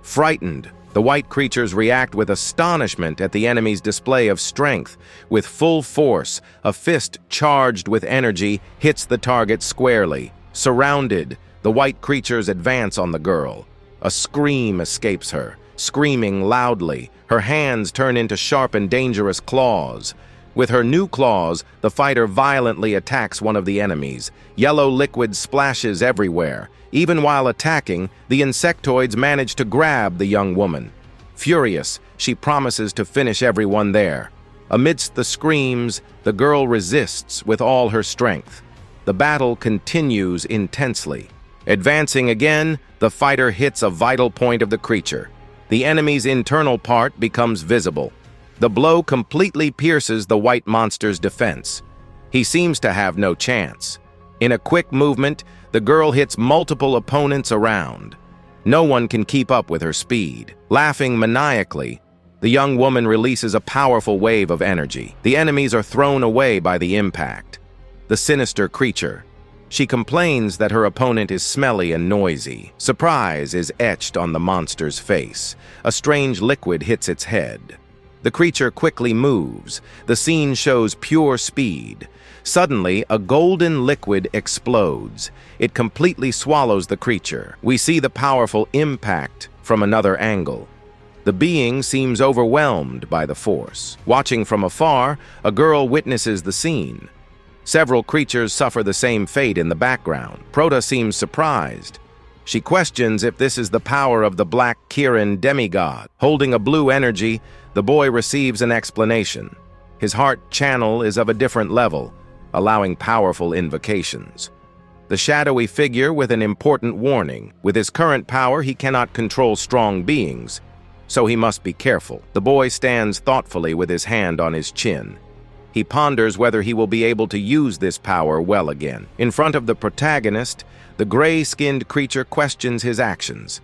Frightened, the white creatures react with astonishment at the enemy's display of strength. With full force, a fist charged with energy hits the target squarely. Surrounded, the white creatures advance on the girl. A scream escapes her. Screaming loudly, her hands turn into sharp and dangerous claws. With her new claws, the fighter violently attacks one of the enemies. Yellow liquid splashes everywhere. Even while attacking, the insectoids manage to grab the young woman. Furious, she promises to finish everyone there. Amidst the screams, the girl resists with all her strength. The battle continues intensely. Advancing again, the fighter hits a vital point of the creature. The enemy's internal part becomes visible. The blow completely pierces the white monster's defense. He seems to have no chance. In a quick movement, the girl hits multiple opponents around. No one can keep up with her speed. Laughing maniacally, the young woman releases a powerful wave of energy. The enemies are thrown away by the impact. The sinister creature. She complains that her opponent is smelly and noisy. Surprise is etched on the monster's face. A strange liquid hits its head. The creature quickly moves. The scene shows pure speed. Suddenly, a golden liquid explodes. It completely swallows the creature. We see the powerful impact from another angle. The being seems overwhelmed by the force. Watching from afar, a girl witnesses the scene. Several creatures suffer the same fate in the background. Prota seems surprised. She questions if this is the power of the Black Kirin demigod. Holding a blue energy, the boy receives an explanation. His heart channel is of a different level, allowing powerful invocations. The shadowy figure with an important warning. With his current power, he cannot control strong beings, so he must be careful. The boy stands thoughtfully with his hand on his chin. He ponders whether he will be able to use this power well again. In front of the protagonist, the gray-skinned creature questions his actions.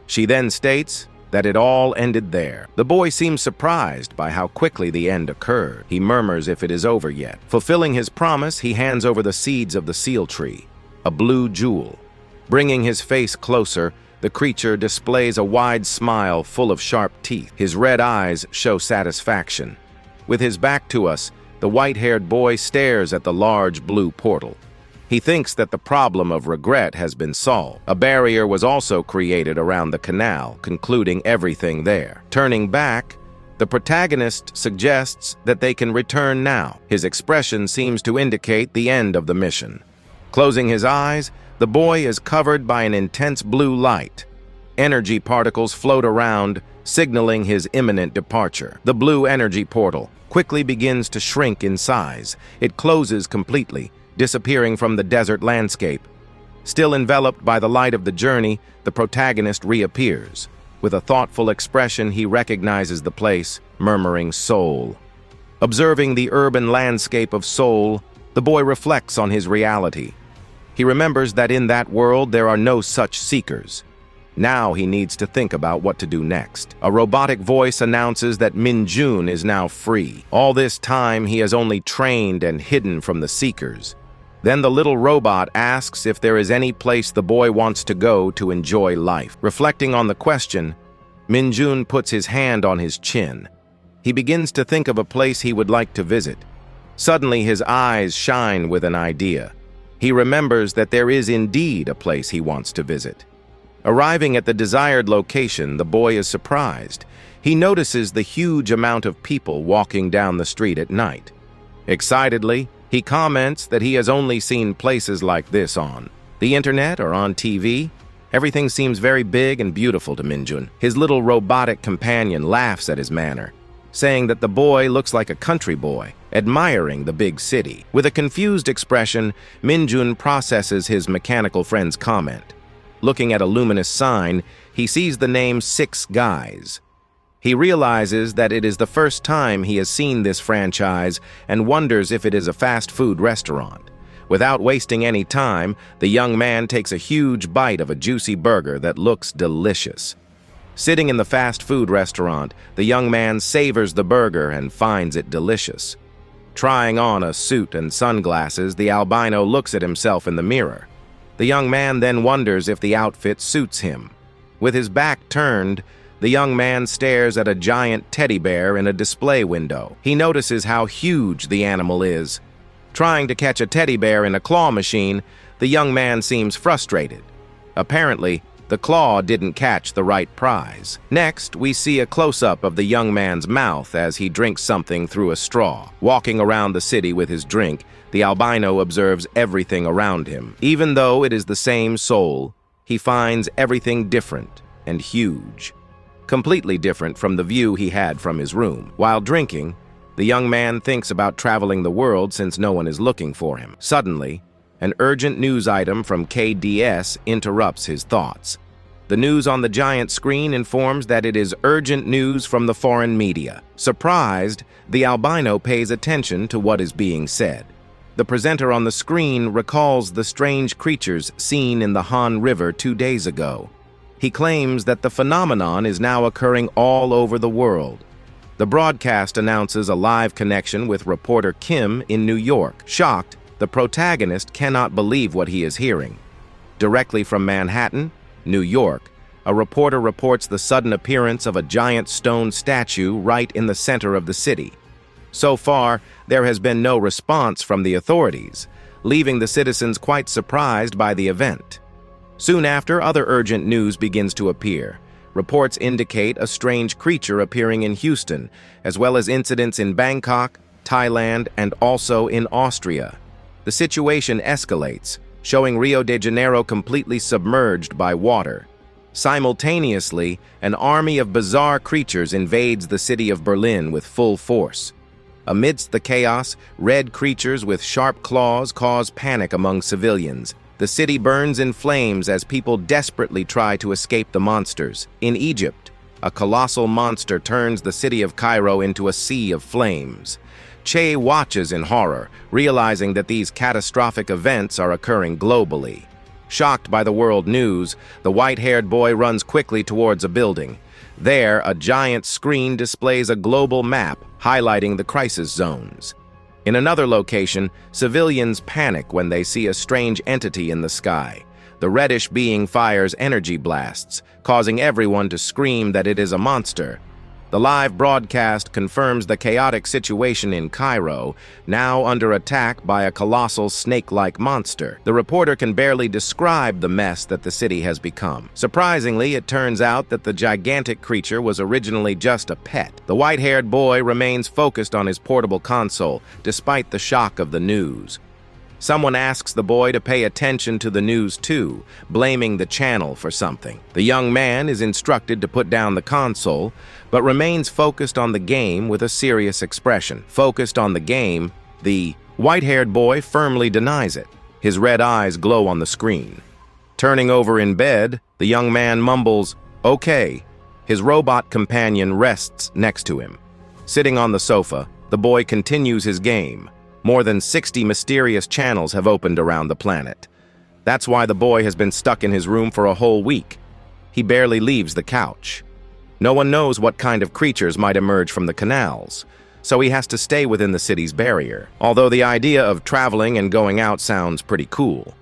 She then states that it all ended there. The boy seems surprised by how quickly the end occurred. He murmurs if it is over yet. Fulfilling his promise, he hands over the seeds of the seal tree, a blue jewel. Bringing his face closer, the creature displays a wide smile full of sharp teeth. His red eyes show satisfaction. With his back to us, the white-haired boy stares at the large blue portal. He thinks that the problem of regret has been solved. A barrier was also created around the canal, concluding everything there. Turning back, the protagonist suggests that they can return now. His expression seems to indicate the end of the mission. Closing his eyes, the boy is covered by an intense blue light. Energy particles float around, signaling his imminent departure. The blue energy portal quickly begins to shrink in size. It closes completely, disappearing from the desert landscape. Still enveloped by the light of the journey, the protagonist reappears. With a thoughtful expression, he recognizes the place, murmuring Seoul. Observing the urban landscape of Seoul, the boy reflects on his reality. He remembers that in that world there are no such seekers. Now he needs to think about what to do next. A robotic voice announces that Min-jun is now free. All this time he has only trained and hidden from the seekers. Then the little robot asks if there is any place the boy wants to go to enjoy life. Reflecting on the question, Min-jun puts his hand on his chin. He begins to think of a place he would like to visit. Suddenly his eyes shine with an idea. He remembers that there is indeed a place he wants to visit. Arriving at the desired location, the boy is surprised. He notices the huge amount of people walking down the street at night. Excitedly, he comments that he has only seen places like this on the internet or on TV. Everything seems very big and beautiful to Min-jun. His little robotic companion laughs at his manner, saying that the boy looks like a country boy, admiring the big city. With a confused expression, Min-jun processes his mechanical friend's comment. Looking at a luminous sign, he sees the name 6 Guys. He realizes that it is the first time he has seen this franchise and wonders if it is a fast food restaurant. Without wasting any time, the young man takes a huge bite of a juicy burger that looks delicious. Sitting in the fast food restaurant, the young man savors the burger and finds it delicious. Trying on a suit and sunglasses, the albino looks at himself in the mirror. The young man then wonders if the outfit suits him. With his back turned, the young man stares at a giant teddy bear in a display window. He notices how huge the animal is. Trying to catch a teddy bear in a claw machine, the young man seems frustrated. Apparently, the claw didn't catch the right prize. Next, we see a close-up of the young man's mouth as he drinks something through a straw. Walking around the city with his drink, the albino observes everything around him. Even though it is the same Seoul, he finds everything different and huge. Completely different from the view he had from his room. While drinking, the young man thinks about traveling the world since no one is looking for him. Suddenly, An urgent news item from KDS interrupts his thoughts. The news on the giant screen informs that it is urgent news from the foreign media. Surprised, the albino pays attention to what is being said. The presenter on the screen recalls the strange creatures seen in the Han River 2 days ago. He claims that the phenomenon is now occurring all over the world. The broadcast announces a live connection with reporter Kim in New York. Shocked, the protagonist cannot believe what he is hearing. Directly from Manhattan, New York, a reporter reports the sudden appearance of a giant stone statue right in the center of the city. So far, there has been no response from the authorities, leaving the citizens quite surprised by the event. Soon after, other urgent news begins to appear. Reports indicate a strange creature appearing in Houston, as well as incidents in Bangkok, Thailand, and also in Austria. The situation escalates, showing Rio de Janeiro completely submerged by water. Simultaneously, an army of bizarre creatures invades the city of Berlin with full force. Amidst the chaos, red creatures with sharp claws cause panic among civilians. The city burns in flames as people desperately try to escape the monsters. In Egypt, a colossal monster turns the city of Cairo into a sea of flames. Che watches in horror, realizing that these catastrophic events are occurring globally. Shocked by the world news, the white-haired boy runs quickly towards a building. There, a giant screen displays a global map highlighting the crisis zones. In another location, civilians panic when they see a strange entity in the sky. The reddish being fires energy blasts, causing everyone to scream that it is a monster. The live broadcast confirms the chaotic situation in Cairo, now under attack by a colossal snake-like monster. The reporter can barely describe the mess that the city has become. Surprisingly, it turns out that the gigantic creature was originally just a pet. The white-haired boy remains focused on his portable console, despite the shock of the news. Someone asks the boy to pay attention to the news too, blaming the channel for something. The young man is instructed to put down the console, but remains focused on the game with a serious expression. Focused on the game, the white-haired boy firmly denies it. His red eyes glow on the screen. Turning over in bed, the young man mumbles, "Okay." His robot companion rests next to him. Sitting on the sofa, the boy continues his game. More than 60 mysterious channels have opened around the planet. That's why the boy has been stuck in his room for a whole week. He barely leaves the couch. No one knows what kind of creatures might emerge from the canals, so he has to stay within the city's barrier. Although the idea of traveling and going out sounds pretty cool,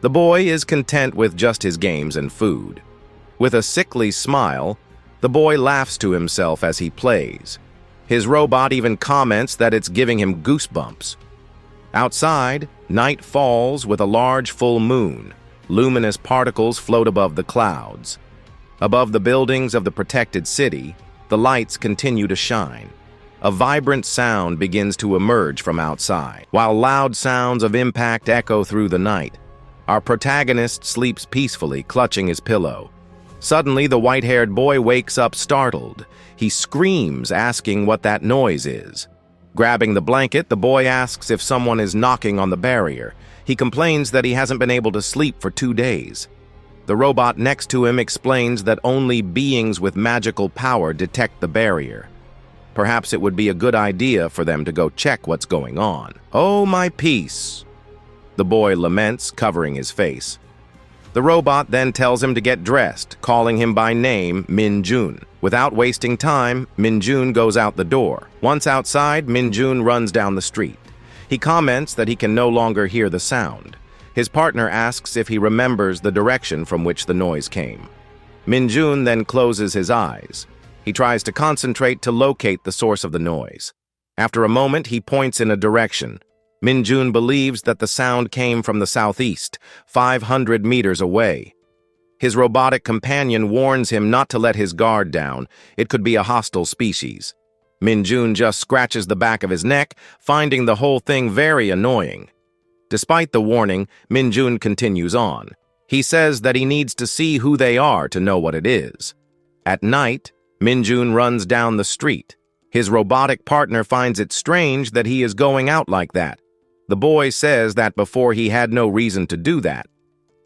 the boy is content with just his games and food. With a sickly smile, the boy laughs to himself as he plays. His robot even comments that it's giving him goosebumps. Outside, night falls with a large full moon. Luminous particles float above the clouds. Above the buildings of the protected city, the lights continue to shine. A vibrant sound begins to emerge from outside, while loud sounds of impact echo through the night. Our protagonist sleeps peacefully, clutching his pillow. Suddenly, the white-haired boy wakes up startled. He screams, asking what that noise is. Grabbing the blanket, the boy asks if someone is knocking on the barrier. He complains that he hasn't been able to sleep for 2 days. The robot next to him explains that only beings with magical power detect the barrier. Perhaps it would be a good idea for them to go check what's going on. "Oh, my peace," the boy laments, covering his face. The robot then tells him to get dressed, calling him by name Min-jun. Without wasting time, Min-jun goes out the door. Once outside, Min-jun runs down the street. He comments that he can no longer hear the sound. His partner asks if he remembers the direction from which the noise came. Min-jun then closes his eyes. He tries to concentrate to locate the source of the noise. After a moment, he points in a direction. Min-jun believes that the sound came from the southeast, 500 meters away. His robotic companion warns him not to let his guard down. It could be a hostile species. Min-jun just scratches the back of his neck, finding the whole thing very annoying. Despite the warning, Min-jun continues on. He says that he needs to see who they are to know what it is. At night, Min-jun runs down the street. His robotic partner finds it strange that he is going out like that. The boy says that before he had no reason to do that.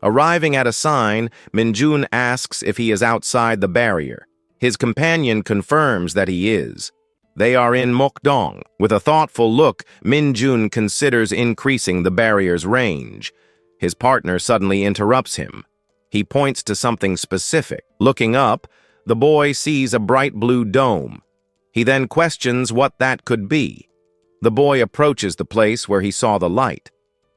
Arriving at a sign, Minjun asks if he is outside the barrier. His companion confirms that he is. They are in Mokdong. With a thoughtful look, Minjun considers increasing the barrier's range. His partner suddenly interrupts him. He points to something specific. Looking up, the boy sees a bright blue dome. He then questions what that could be. The boy approaches the place where he saw the light.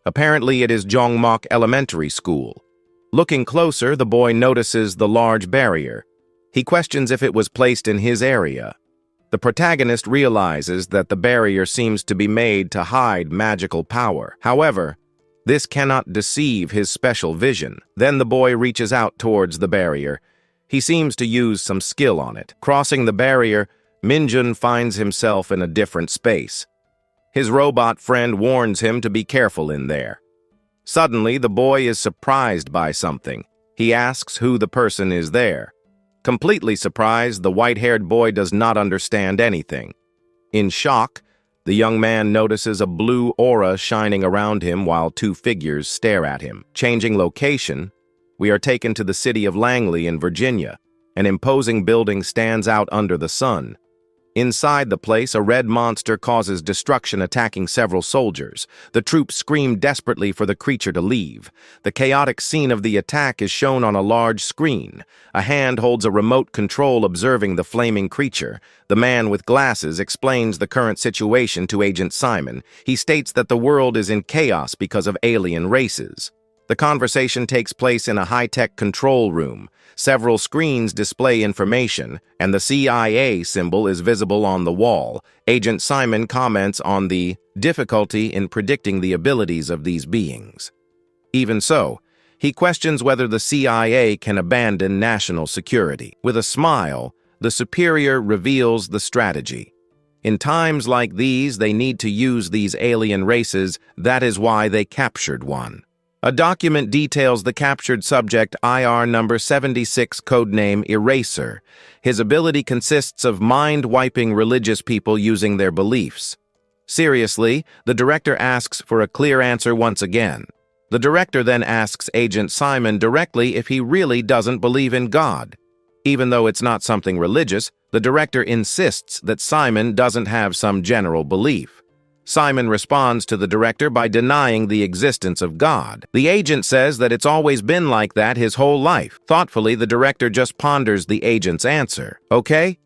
Apparently, it is Jongmok Elementary School. Looking closer, the boy notices the large barrier. He questions if it was placed in his area. The protagonist realizes that the barrier seems to be made to hide magical power. However, this cannot deceive his special vision. Then the boy reaches out towards the barrier. He seems to use some skill on it. Crossing the barrier, Minjun finds himself in a different space. His robot friend warns him to be careful in there. Suddenly, the boy is surprised by something. He asks who the person is there. Completely surprised, the white-haired boy does not understand anything. In shock, the young man notices a blue aura shining around him while two figures stare at him. Changing location, we are taken to the city of Langley in Virginia. An imposing building stands out under the sun. Inside the place, a red monster causes destruction, attacking several soldiers. The troops scream desperately for the creature to leave. The chaotic scene of the attack is shown on a large screen. A hand holds a remote control observing the flaming creature. The man with glasses explains the current situation to Agent Simon. He states that the world is in chaos because of alien races. The conversation takes place in a high-tech control room. Several screens display information, and the CIA symbol is visible on the wall. Agent Simon comments on the difficulty in predicting the abilities of these beings. Even so, he questions whether the CIA can abandon national security. With a smile, the superior reveals the strategy. In times like these, they need to use these alien races. That is why they captured one. A document details the captured subject IR number 76, codename Eraser. His ability consists of mind-wiping religious people using their beliefs. Seriously, the director asks for a clear answer once again. The director then asks Agent Simon directly if he really doesn't believe in God. Even though it's not something religious, the director insists that Simon doesn't have some general belief. Simon responds to the director by denying the existence of God. The agent says that it's always been like that his whole life. Thoughtfully, the director just ponders the agent's answer. Okay?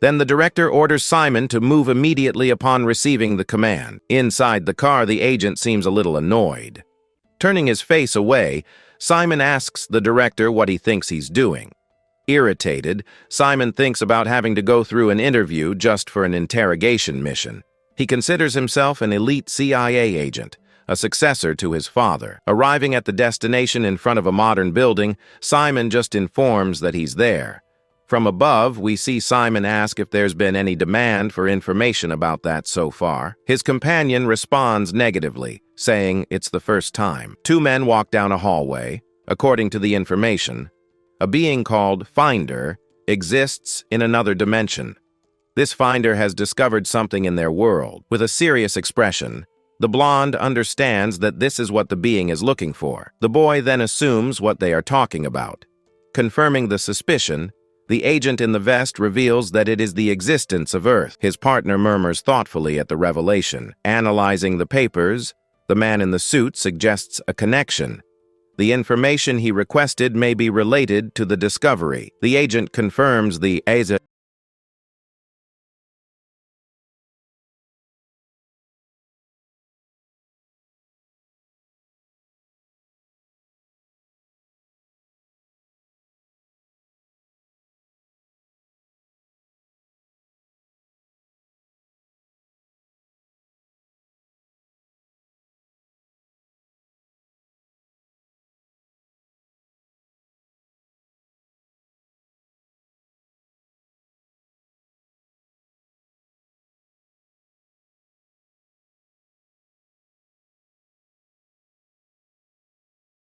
Then the director orders Simon to move immediately upon receiving the command. Inside the car, the agent seems a little annoyed. Turning his face away, Simon asks the director what he thinks he's doing. Irritated, Simon thinks about having to go through an interview just for an interrogation mission. He considers himself an elite CIA agent, a successor to his father. Arriving at the destination in front of a modern building, Simon just informs that he's there. From above, we see Simon ask if there's been any demand for information about that so far. His companion responds negatively, saying it's the first time. Two men walk down a hallway. According to the information, a being called Finder exists in another dimension. This finder has discovered something in their world. With a serious expression, the blonde understands that this is what the being is looking for. The boy then assumes what they are talking about. Confirming the suspicion, the agent in the vest reveals that it is the existence of Earth. His partner murmurs thoughtfully at the revelation. Analyzing the papers, the man in the suit suggests a connection. The information he requested may be related to the discovery. The agent confirms the